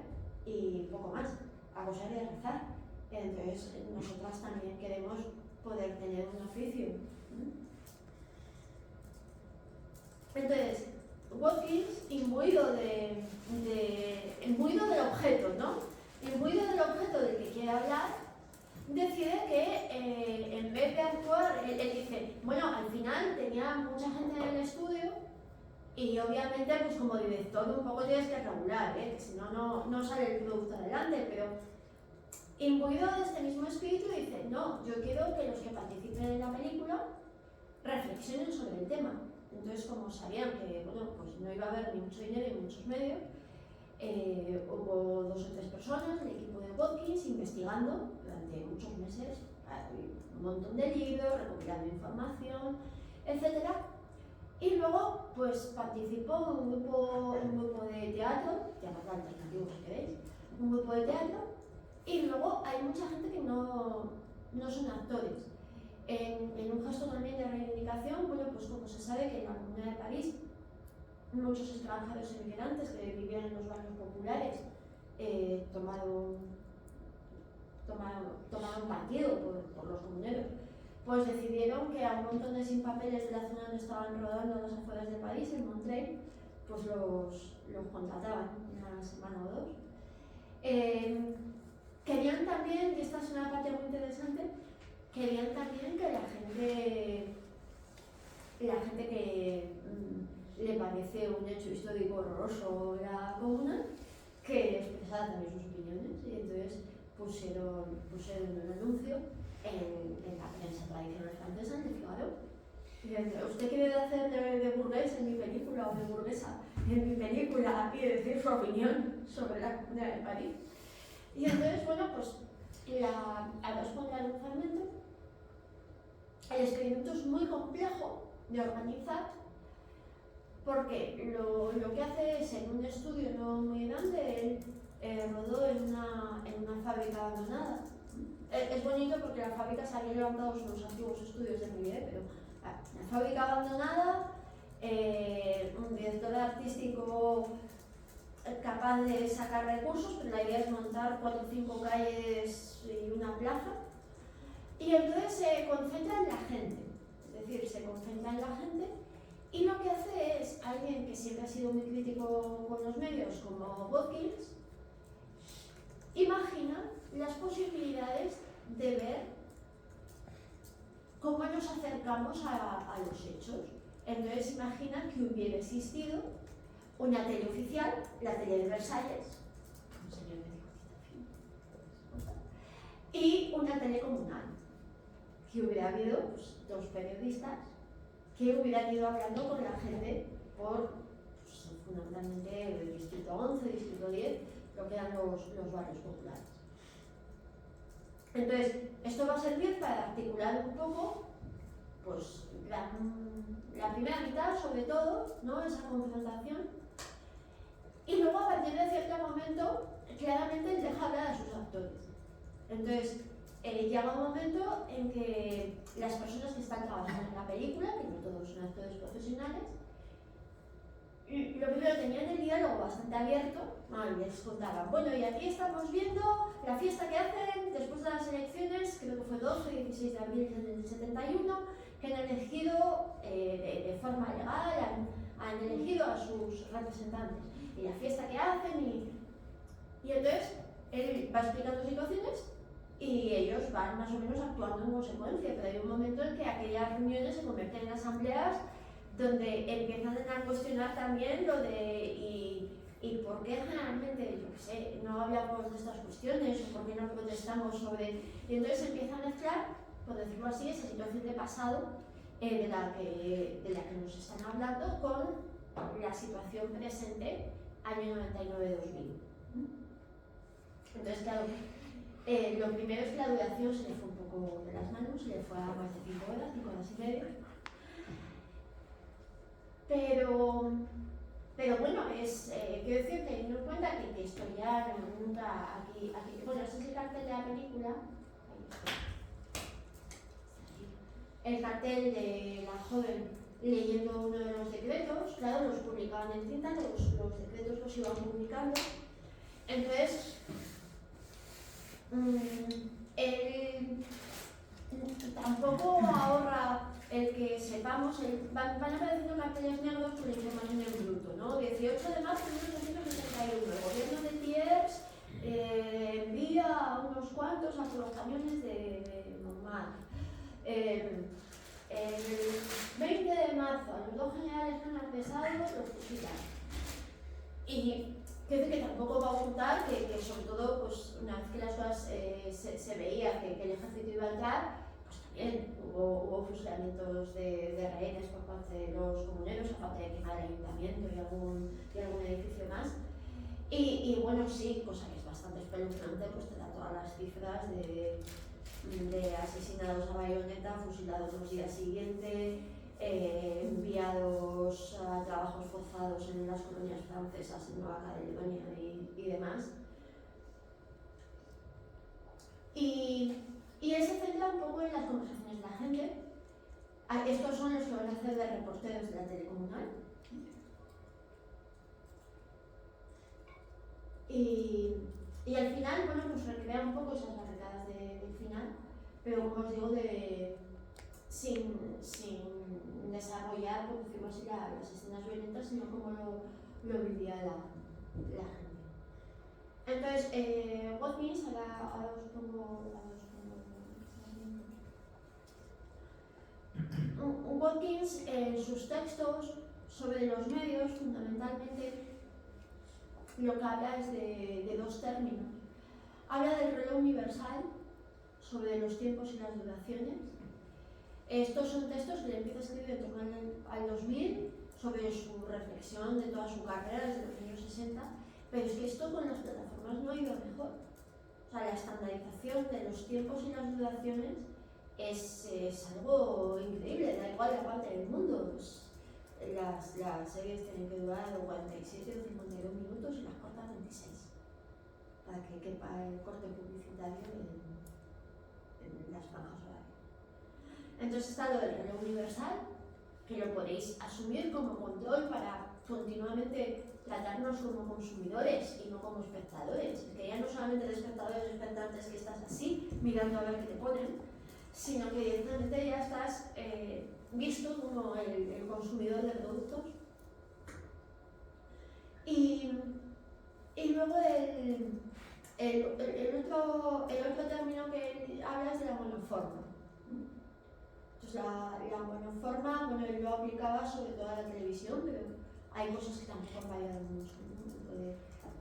y poco más, a coser y a rezar. Entonces nosotras también queremos poder tener un oficio. Entonces, Watkins, imbuido del objeto, ¿no? Imbuido del objeto del que quiere hablar, decide que en vez de actuar, él dice, bueno, al final tenía mucha gente en el estudio y obviamente pues como director un poco tienes que regular, que si no, no sale el producto adelante, pero imbuido de este mismo espíritu dice, no, yo quiero que los que participen en la película reflexionen sobre el tema. Entonces, como sabían que bueno, pues no iba a haber ni mucho dinero ni muchos medios, hubo 2 o 3 personas del equipo de Watkins investigando durante muchos meses, un montón de libros, recopilando información, etc. Y luego pues participó un grupo de teatro alternativo si queréis, un grupo de teatro, y luego hay mucha gente que no son actores. En un gesto también de reivindicación, bueno, pues como se sabe que en la Comuna de París muchos extranjeros inmigrantes que vivían en los barrios populares tomaron partido por los comuneros pues decidieron que a un montón de sin papeles de la zona donde estaban rodando las afueras de París, en Montreuil, pues los contrataban una semana o dos. Querían también, y esta es una parte muy interesante, querían también que la gente que le parece un hecho histórico horroroso la Comuna, que expresara también sus opiniones, y entonces pusieron un anuncio en la prensa tradicional francesa, en el Figaro. Y decía, ¿usted quiere hacer de burgués en mi película o de burguesa en mi película y decir su opinión sobre la Comuna de París? Y entonces, bueno, pues a dos contra el lanzamiento, el experimento es muy complejo de organizar porque lo que hace es, en un estudio no muy grande, él rodó en una fábrica abandonada. Es bonito porque la fábrica se había levantado sus antiguos estudios de Miguel, pero la fábrica abandonada, un director artístico capaz de sacar recursos, pero la idea es montar 4 o 5 calles y una plaza. Y entonces se concentra en la gente, es decir, se concentra en la gente y lo que hace es alguien que siempre ha sido muy crítico con los medios, como Watkins, imagina las posibilidades de ver cómo nos acercamos a los hechos. Entonces imagina que hubiera existido una tele oficial, la tele de Versalles, un señor médico, y una tele comunal, que hubiera habido pues, 2 periodistas que hubieran ido hablando con la gente por, pues, fundamentalmente, el distrito 11, distrito 10, lo que eran los barrios populares. Entonces, esto va a servir para articular un poco pues, la primera mitad, sobre todo, ¿no? Esa confrontación. Y luego, a partir de cierto momento, claramente él deja hablar a sus actores. Entonces, llega un momento en que las personas que están trabajando en la película, que no todos son actores profesionales, lo primero tenían el diálogo bastante abierto, y les contaban, bueno, y aquí estamos viendo la fiesta que hacen después de las elecciones, creo que fue 12 y 16 de abril del 71, que han elegido de forma legal, han elegido a sus representantes, y la fiesta que hacen, y entonces él va explicando situaciones y ellos van más o menos actuando en consecuencia, pero hay un momento en que aquellas reuniones se convierten en asambleas donde empiezan a cuestionar también lo de y por qué generalmente, yo qué sé, no hablamos de estas cuestiones o por qué no protestamos sobre... Y entonces empieza a mezclar, por decirlo así, esa situación de pasado de la que nos están hablando con la situación presente año 99-2000. Entonces, claro, lo primero es que la duración se le fue un poco de las manos, se le fue a más de 5 horas, 5 horas y media. Pero bueno, quiero decir, teniendo en cuenta que esto ya nunca aquí, bueno, este es el cartel de la película, el cartel de la joven leyendo uno de los decretos, claro, los publicaban en cinta, los decretos los iban publicando, entonces tampoco ahorra el que sepamos, van apareciendo carteles negros con información en bruto, ¿no? 18 de marzo de 1971, el gobierno de Thiers envía unos cuantos a los camiones de Montmartre. El 20 de marzo, a los 2 generales francesados los fusilan. Y quiero decir que tampoco va a ocultar que sobre todo, pues, una vez que las cosas se veía que el ejército iba a entrar, pues también hubo fusilamientos de rehenes por parte de los comuneros, aparte de quemar el ayuntamiento y algún edificio más. Y bueno, sí, cosa que es bastante espeluznante, pues te da todas las cifras de asesinados a bayoneta, fusilados los días siguientes, enviados a trabajos forzados en las colonias francesas en Nueva Caledonia y demás. Y él se centra un poco en las conversaciones de la gente. Estos son los que van a hacer de reporteros de la tele comunal. Y al final, bueno, pues recrea un poco esas barricadas del final, pero como os digo, sin desarrollar, por decirlo así, las escenas violentas, sino cómo lo vivía la gente. Entonces, Watkins, ahora os pongo Watkins en sus textos sobre los medios, fundamentalmente, lo que habla es de dos términos. Habla del reloj universal, sobre los tiempos y las duraciones. Estos son textos que le empieza a escribir en torno al 2000, sobre su reflexión de toda su carrera desde los años 60, pero es que esto con las plataformas no ha ido mejor. O sea, la estandarización de los tiempos y las duraciones es algo increíble, da igual la parte del mundo. Pues, las series tienen que durar 47 o 52 minutos y las cortas 26, para que quepa el corte publicitario en las franjas horarias. Entonces está lo del reloj universal, que lo podéis asumir como control para continuamente tratarnos como consumidores y no como espectadores, que ya no solamente de espectadores expectantes que estás así mirando a ver qué te ponen, sino que directamente ya estás visto como el consumidor de productos. Y luego el otro término que él habla es de la monoforma. Entonces la monoforma, bueno, él lo aplicaba sobre toda la televisión, pero hay cosas que tampoco han variado mucho, ¿no?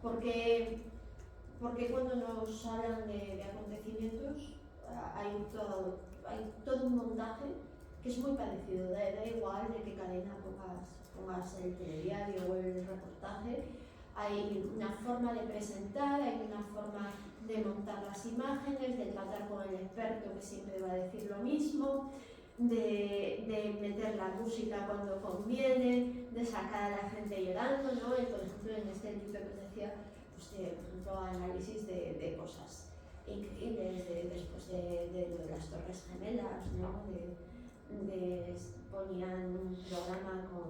Porque cuando nos hablan de acontecimientos hay todo un montaje que es muy parecido, da igual de qué cadena pongas el telediario o el reportaje, hay una forma de presentar, hay una forma de montar las imágenes, de tratar con el experto que siempre va a decir lo mismo, de meter la música cuando conviene, de sacar a la gente llorando, ¿no? Y por ejemplo en este libro que os decía, pues por ejemplo análisis de cosas increíbles, después de las Torres Gemelas, ¿no? Ponían un programa con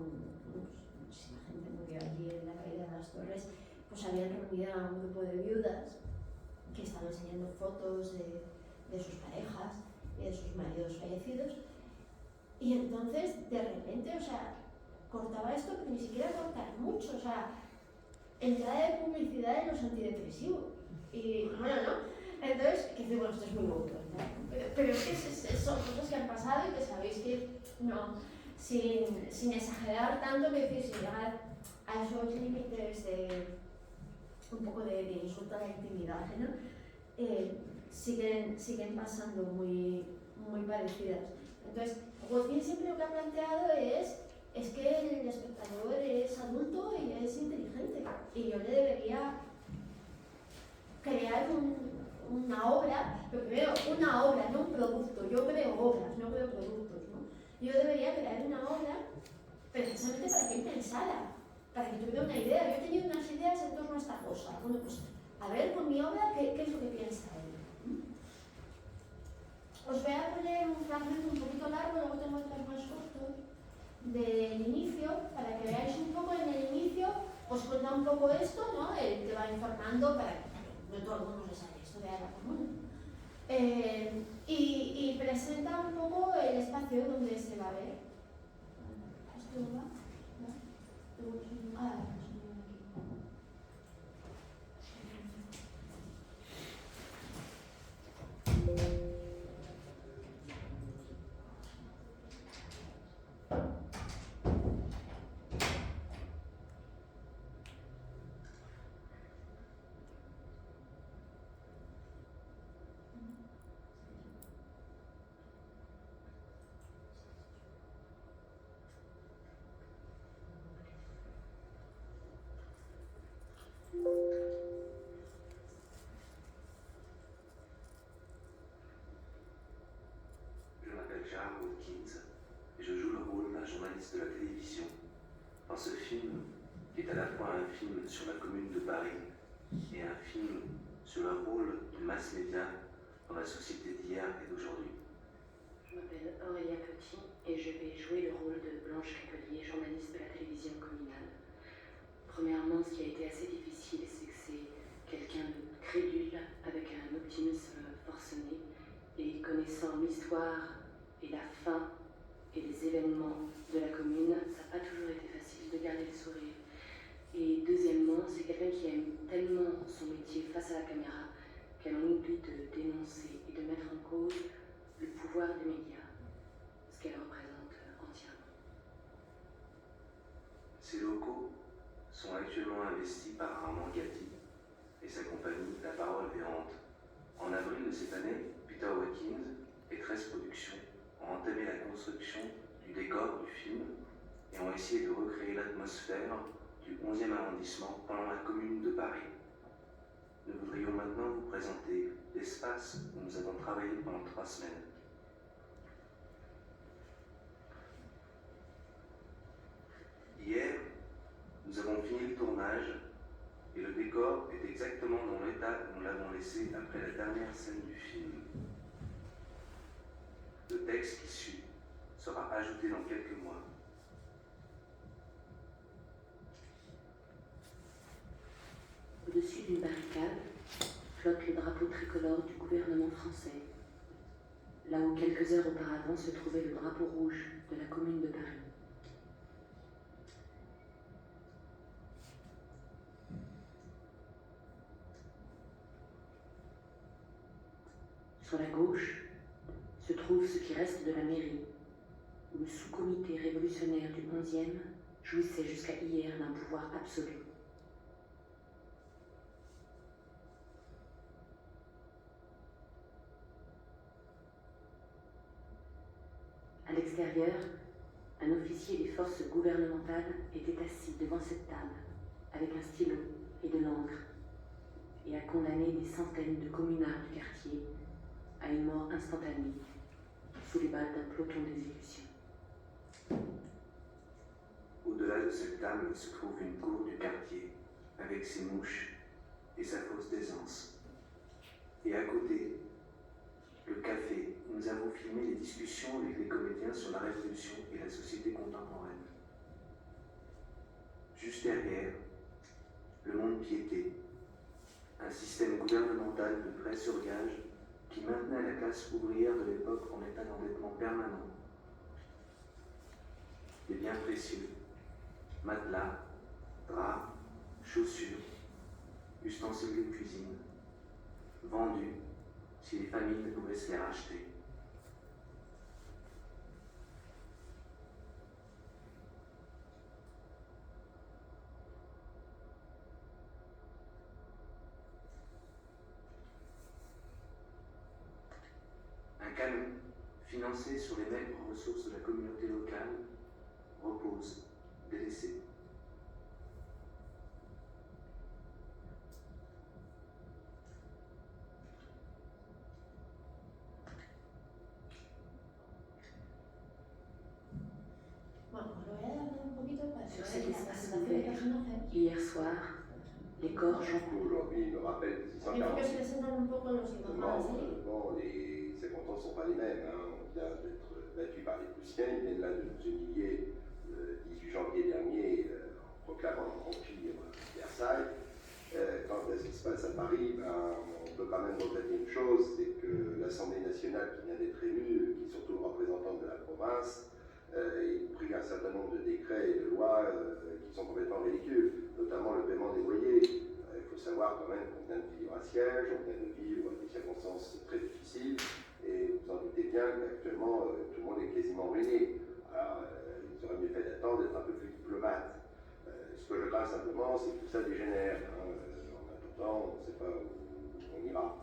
muchísima gente murió allí en la caída de las torres, pues habían reunido a un grupo de viudas que estaban enseñando fotos de sus parejas y de sus maridos fallecidos, y entonces de repente, o sea, cortaba esto, pero ni siquiera cortar mucho, o sea, entrada de publicidad en los antidepresivos, y bueno, ¿no? Entonces, que dice, bueno, esto es muy bonito, ¿no? Pero es que son cosas que han pasado y que sabéis que no, sin exagerar tanto, que decir, sin llegar a esos límites de un poco de insulto a la intimidad, ¿no? Siguen pasando muy parecidas. Entonces, Watkins siempre lo que ha planteado es que el espectador es adulto y es inteligente, y yo le debería crear una obra, pero primero una obra, no un producto. Yo creo obras, no creo productos, ¿no? Yo debería crear una obra precisamente para que él pensara, para que tuviera una idea. Yo he tenido unas ideas en torno a esta cosa. Bueno, pues a ver con mi obra qué es lo que piensa él. Os voy a poner un fragmento un poquito largo, luego tengo otros más cortos, del inicio, para que veáis un poco. En el inicio os cuenta un poco esto, ¿no? Él te va informando para que no todo el mundo se sabe esto de la común. Y presenta un poco el espacio donde se va a ver. ¿Esto va? ¿No? Je m'appelle Gérard Watkins et je joue le rôle d'un journaliste de la télévision dans ce film qui est à la fois un film sur la commune de Paris et un film sur le rôle du mass média dans la société d'hier et d'aujourd'hui. Je m'appelle Aurélia Petit et je vais jouer le rôle de Blanche Capelier, journaliste de la télévision communale. Premièrement, ce qui a été assez difficile, c'est que c'est quelqu'un de crédule, avec un optimisme forcené, et connaissant l'histoire et la fin l'histoire des médias, ce qu'elle représente entièrement. Ces locaux sont actuellement investis par Armand Gatti et sa compagnie La Parole Errante. En avril de cette année, Peter Watkins et 13 Productions ont entamé la construction du décor du film et ont essayé de recréer l'atmosphère du 11e arrondissement pendant la Commune de Paris. Nous voudrions maintenant vous présenter l'espace où nous avons travaillé pendant 3 semaines. Hier, nous avons fini le tournage et le décor est exactement dans l'état où nous l'avons laissé après la dernière scène du film. Le texte qui suit sera ajouté dans quelques mois. Au-dessus d'une barricade flotte le drapeau tricolore du gouvernement français, là où quelques heures auparavant se trouvait le drapeau rouge de la Commune de Paris. Sur la gauche se trouve ce qui reste de la mairie, où le sous-comité révolutionnaire du 11e jouissait jusqu'à hier d'un pouvoir absolu. À l'extérieur, un officier des forces gouvernementales était assis devant cette table, avec un stylo et de l'encre, et a condamné des centaines de communards du quartier à une mort instantanée, sous les balles d'un peloton d'exécution. Au-delà de cette table se trouve une cour du quartier, avec ses mouches et sa fausse d'aisance. Et à côté, le café où nous avons filmé les discussions avec les comédiens sur la Révolution et la société contemporaine. Juste derrière, le mont-de-piété, un système gouvernemental de prêt sur gage qui maintenait la classe ouvrière de l'époque en état d'endettement permanent. Des biens précieux, matelas, draps, chaussures, ustensiles de cuisine, vendus si les familles ne pouvaient se les racheter. Un canon, financé sur les maigres ressources de la communauté locale, repose, délaissé. Bueno, os lo voy a dar un poquito para que Sur veáis cet la espace presentación de ouvert, personajes. hier soir, les corps Jean Aujourd'hui, me rappelle Yo creo que os 640. presentan un poco los que van a salir. Bon, les circonstances ne sont pas les mêmes. Hein. On vient d'être battu par les Prussiens, ils viennent là de nous humilier le 18 janvier dernier en proclamant l'Empire Versailles. Quant à ce qui se passe à Paris, on peut quand même regretter une chose, c'est que l'Assemblée nationale qui vient d'être élue, qui est surtout le représentant de la province, il prit un certain nombre de décrets et de lois qui sont complètement ridicules, notamment le paiement des loyers. Il faut savoir quand même qu'on vient de vivre un siège, on vient de vivre des circonstances très difficiles, et vous en doutez bien qu'actuellement tout le monde est quasiment ruiné. Alors il aurait mieux fait d'attendre, d'être un peu plus diplomate. Ce que je crains simplement, c'est que tout ça dégénère. Hein. En attendant, on ne sait pas où on ira.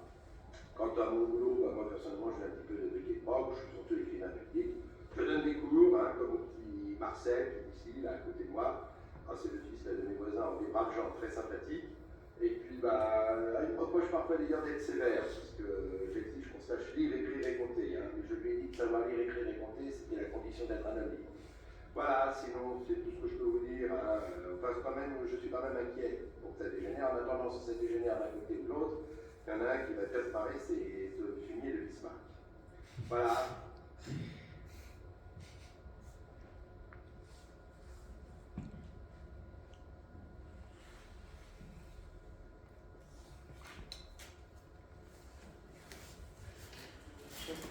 Quant à mon boulot, moi personnellement, je fais un petit peu de bric et broc, je suis surtout écrivain public. Je donne des cours, hein, comme au petit Marcel, qui est ici, là, à côté de moi. C'est le fils de mes voisins, des braves gens très sympathiques. Et puis, il me reproche parfois d'ailleurs d'être sévère, parce que j'exige qu'on sache lire, écrire et compter. Hein. Mais je lui ai dit que savoir lire, écrire et compter, c'était la condition d'être un homme libre. Voilà, sinon, c'est tout ce que je peux vous dire. Hein. Enfin, je suis quand même inquiet pour que ça dégénère. En attendant, si ça dégénère d'un côté ou de l'autre, il y en a un qui va faire pareil, c'est ce fumier de Bismarck. Voilà.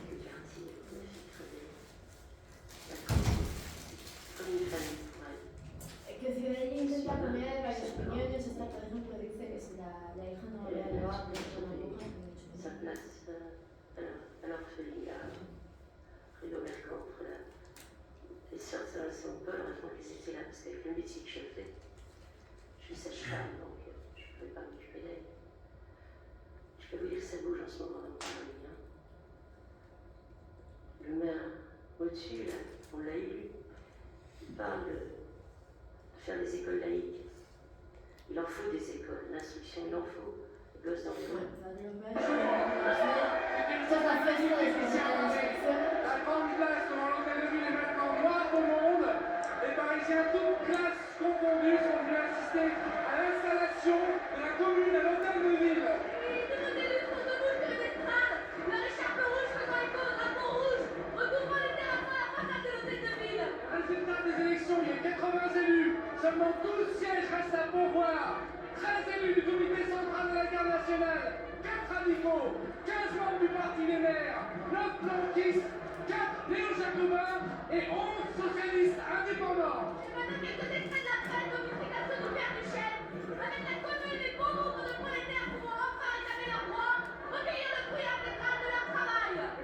Le quartier, on a fait crever. La commune, comme une famille pour elle. Que Fiorelli intenta poner varias opiniones. Esta, por ejemplo, dice que si la hija no le ha llevado a la bruja, Sa place, un orphelinat, sûre que ça va être peu heureusement qu'ils étaient là, parce qu'avec le métier que je fais, je suis sage-femme, donc je ne pouvais pas m'occuper d'elle. Je peux vous dire que ça bouge en ce moment dans Paris. Hein. Le maire au-dessus, là, on l'a élu. Il parle de faire des écoles laïques. Il en faut des écoles, l'instruction, il en faut. Les gosses dans les mains. La grande place devant l'hôtel de ville est maintenant noire au monde. Les Parisiens, toutes classes confondues, sont venus assister à l'installation de la commune à l'hôtel de ville. Résultat des élections, il y a 80 élus. Seulement 12 sièges restent à pourvoir. 13 élus du comité central de la garde nationale, 4 radicaux, 15 membres du parti des maires, 9 blanquistes, 4 néo-jacobins et 11 socialistes indépendants.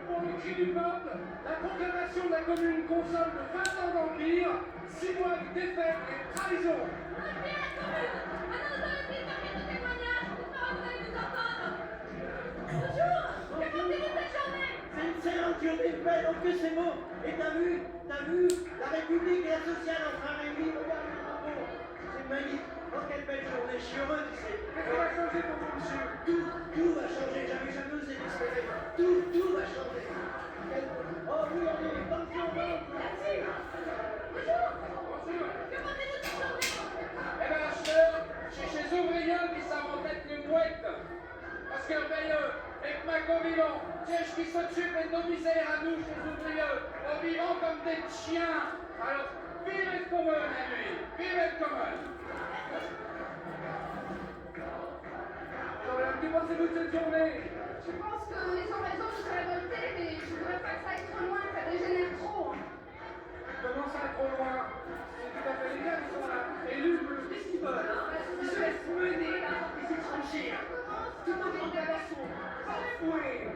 Pour le cri du peuple, la proclamation de la commune console de 20 ans d'empire, 6 mois de défaite et de trahison. C'est une séance journée belle, en plus c'est beau. Et t'as vu, la République et la sociale enfin réunis, regarde le drapeau. C'est magnifique. Oh, quelle belle journée, je suis heureux, tu sais. Qu'est-ce qui va changer pour vous, monsieur? Tout va changer, j'avais jamais osé l'espérer. Tout va changer. Oh oui, allez, attention, merci. Bonjour. Que pensez-vous de cette journée? Eh ben, acheteur, je suis chez Ouvrieux qui savent en tête les mouettes. Parce que Veilleux et Macovillon, siège qui s'occupe de nos misères à nous chez Ouvrieux, en vivant comme des chiens. Alors, vivez le commun, la nuit, vivez le commun. Madame, que pensez-vous de cette journée? Je pense qu'ils ont raison de se révolter, mais je voudrais pas que ça aille trop loin, que ça dégénère trop. Comment ça, trop loin? C'est tout à fait légal, ils sont là. Élus, qu'est-ce qu'ils veulent, hein? Ils se laissent mener par des étrangers. Tout au long de la nation. Bafoués.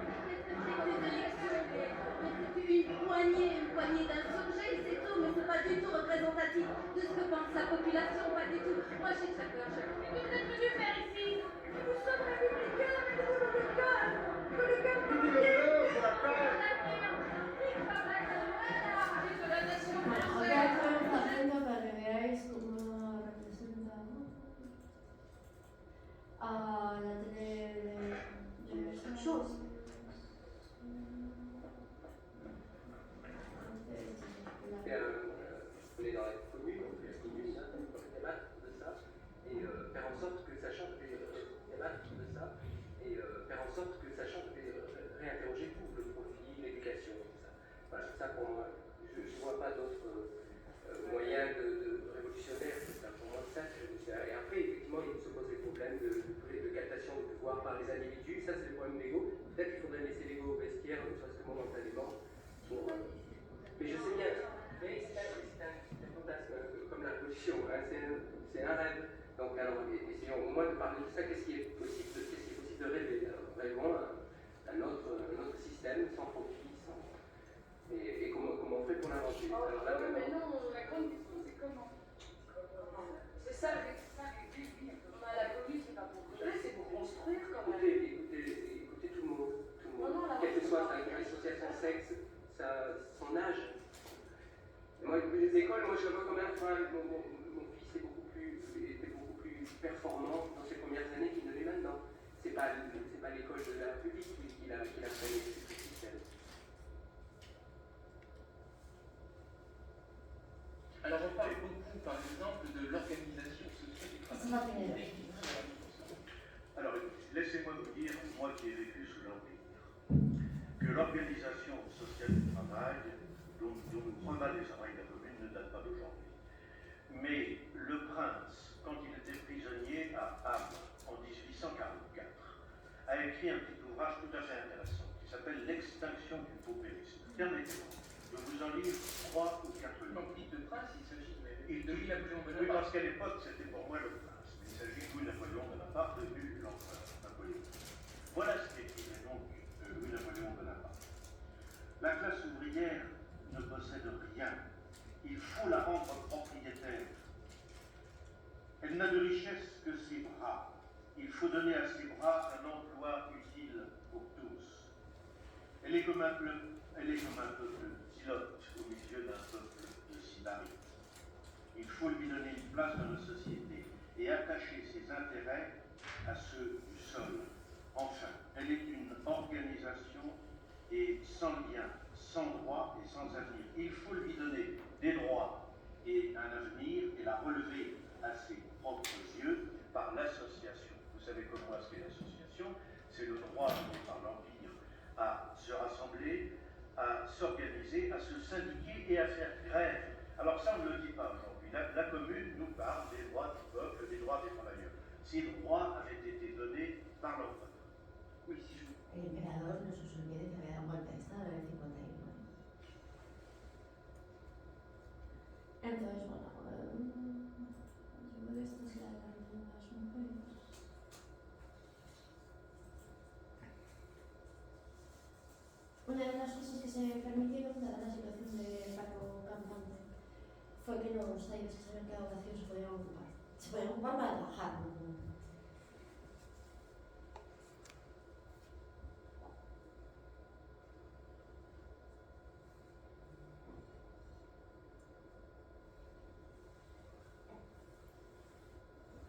Une poignée d'insurgés, c'est tout, mais c'est pas du tout représentatif de ce que pense la population, pas du tout. Moi, j'ai très peur. Mais que vous êtes venus faire ici? Nous sommes républicains, mais nous avons le cœur. Que le cœur de la paix. De la nation française. Para que veáis cómo representa a la tele de estas shows. On est dans la commune, on fait une débattre de ça, et faire en sorte que ça change, débattre de ça, et faire en sorte que ça change, réinterroger tout le profil, l'éducation, tout ça. Voilà, ça pour moi, je ne vois pas d'autres moyens de révolutionnaire que ça. Pour moi, ça, c'est révolutionnaire. Et après, effectivement, il se pose des problèmes de captation de pouvoir par les individus, ça c'est le problème de l'ego. Peut-être qu'il faudrait laisser l'ego au vestiaire, ne serait-ce que momentanément. Mais je sais bien, mais c'est un fantasme, comme la révolution, hein, c'est un rêve. Donc, alors, essayons au moins de parler de ça, qu'est-ce qui est possible de rêver. Alors, rêvons à notre système sans profit, et comment on fait pour l'inventer. Alors là, mais non, la grande question, c'est comment? C'est ça, la police, c'est pas pour brûler, c'est pour construire quand même. Écoutez tout le monde, quel que soit sa association sexe, son âge. Moi, les écoles, je vois quand même, mon fils était beaucoup plus performant dans ses premières années qu'il ne l'est maintenant. C'est pas l'école de la République qui l'a fait ce système. Alors on parle beaucoup, par exemple, de l'organisation sociale du travail. Alors, laissez-moi vous dire, moi qui ai vécu sous l'Empire, que l'organisation sociale du travail, dont nous prenons les travail de la commune, ne date pas d'aujourd'hui. Mais le prince, quand il était prisonnier à Ham en 1844, a écrit un petit ouvrage tout à fait intéressant qui s'appelle L'extinction du paupérisme. Permettez-moi de vous en lire 3 ou 4 lignes. Quand il dit de prince, il s'agit De Louis-Napoléon Bonaparte. Oui, parce qu'à l'époque, c'était pour moi le prince. Mais il s'agit de Louis-Napoléon Bonaparte, devenu l'empereur Napoléon. Voilà ce qu'écrivait donc Louis-Napoléon Bonaparte. La classe ouvrière ne possède rien. Il faut la rendre propriétaire. Elle n'a de richesse que ses bras. Il faut donner à ses bras un emploi utile pour tous. Elle est comme un peuple d'Ilotes au milieu d'un peuple de Sibarites. Il faut lui donner une place dans nos sociétés et attacher ses intérêts à ceux du sol. Enfin, elle est une organisation et sans lien, sans droit et sans avenir. Il faut lui donner des droits et un avenir et la relever à ses propres yeux par l'association. Vous savez comme moi ce qu'est l'association, c'est le droit donné par l'Empire à se rassembler, à s'organiser, à se syndiquer et à faire grève. Alors ça, on ne le dit pas aujourd'hui. La commune nous parle des droits du peuple, des droits des travailleurs. Ces droits avaient été donnés par l'empereur. Oui, si je... El emperador no se os olvide que había dado un golpe de estado en el 51. Entonces, bueno, yo de esto es la de las mujeres. Una de las cosas que se permitieron, dada la situación de paro campante, fue que los talleres que se habían quedado vacíos se podían ocupar. Se podían ocupar para trabajar, ¿no?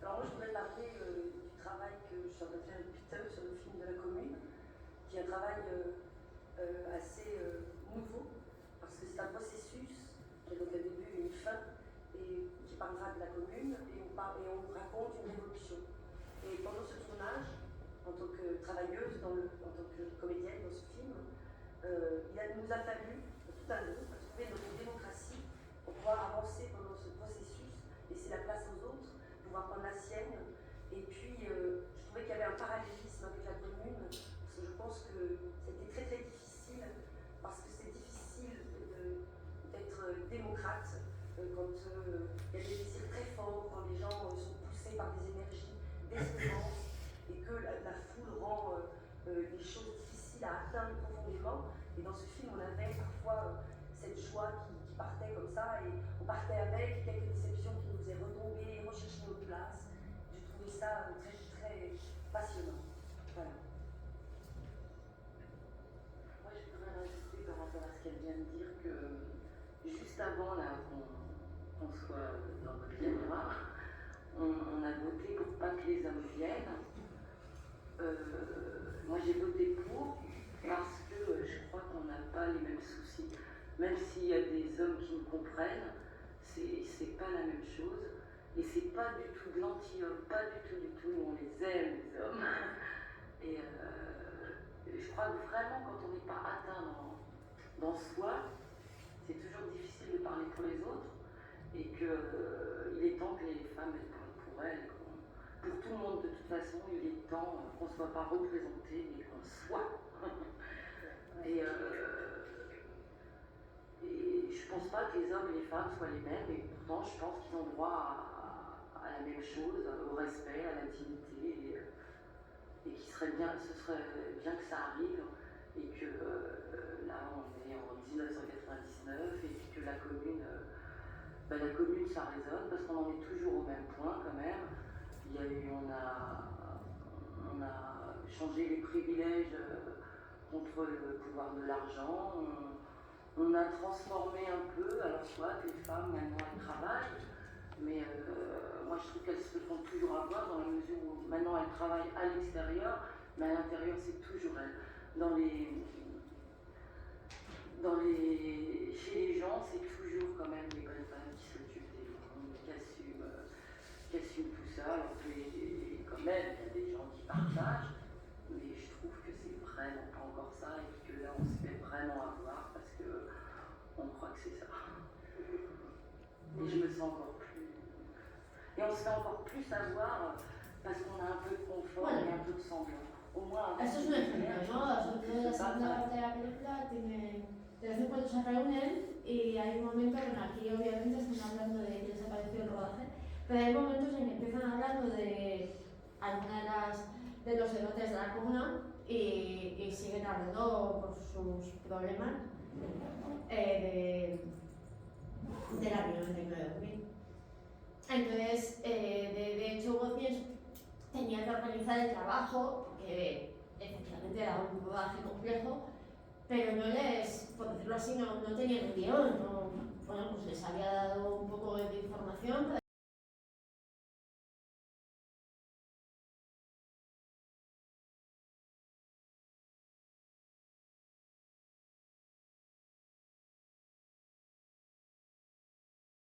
Alors moi je voudrais parler du travail que je suis en train de faire depuis tout sur le film de la commune, qui est un travail assez nouveau, parce que c'est un processus qui a donc un début et une fin, et qui parlera de la commune, et on raconte une révolution. Et pendant ce tournage, en tant que travailleuse, en tant que comédienne dans ce film, il nous a fallu tout un groupe trouver notre démocratie pour pouvoir avancer pendant ce processus, laisser la place aux autres, pouvoir prendre la sienne. Et puis, je trouvais qu'il y avait un parallélisme avec la commune, parce que je pense que c'était très très difficile, parce que c'est difficile d'être démocrate quand il y a des désirs très forts, quand les gens sont poussés par des énergies décevantes, et que la foule rend les choses difficiles à atteindre profondément. Et dans ce film, on avait parfois cette joie qui partait comme ça, et on partait avec quelques déceptions qui nous faisaient retomber, rechercher notre place. J'ai trouvé ça très, très passionnant. Voilà. Moi, je voudrais rajouter par rapport à ce qu'elle vient de dire que juste avant qu'on soit dans notre caméra, on a voté pour pas que les hommes viennent. Moi, j'ai voté pour parce que je crois qu'on n'a pas les mêmes soucis. Même s'il y a des hommes qui nous comprennent, c'est pas la même chose. Et c'est pas du tout de l'anti-homme, pas du tout, nous on les aime, les hommes. Et je crois que vraiment, quand on n'est pas atteint dans soi, c'est toujours difficile de parler pour les autres. Et qu'il est temps que les femmes elles parlent pour elles. Pour tout le monde, de toute façon, il est temps qu'on ne soit pas représenté, mais qu'on soit. Et je pense pas que les hommes et les femmes soient les mêmes, et pourtant je pense qu'ils ont droit à la même chose, au respect, à l'intimité, et ce serait bien que ça arrive, et que là on est en 1999, et puis que la commune ça résonne, parce qu'on en est toujours au même point quand même. On a changé les privilèges contre le pouvoir de l'argent. On a transformé un peu, alors soit les femmes maintenant elles travaillent, mais moi je trouve qu'elles se font toujours avoir dans la mesure où maintenant elles travaillent à l'extérieur, mais à l'intérieur c'est toujours elles. Chez les gens, c'est toujours quand même les bonnes femmes qui s'occupent des gens, qui assument tout ça. Alors que quand même, il y a des gens qui partagent, mais je trouve que c'est vraiment pas encore ça, et que là on se fait vraiment avoir parce que on croit que c'est ça. Et je me sens encore plus. Et on se fait encore plus avoir parce qu'on a un peu de confort et un peu de semblant. Au moins. Eso es un ejemplo, ¿no? Sobre todo la segunda parte de la película tiene. De vez en cuando se reúnen y hay un momento, bueno, aquí obviamente están hablando de que les ha parecido el rodaje, pero hay momentos en que empiezan hablando de algunas de los debates de la comuna y siguen hablando por sus problemas del año 99-2000. Entonces, de hecho, Wozni tenía que organizar el trabajo, porque efectivamente era un rodaje complejo, pero no les, por decirlo así, no tenían un guión, bueno, pues les había dado un poco de información.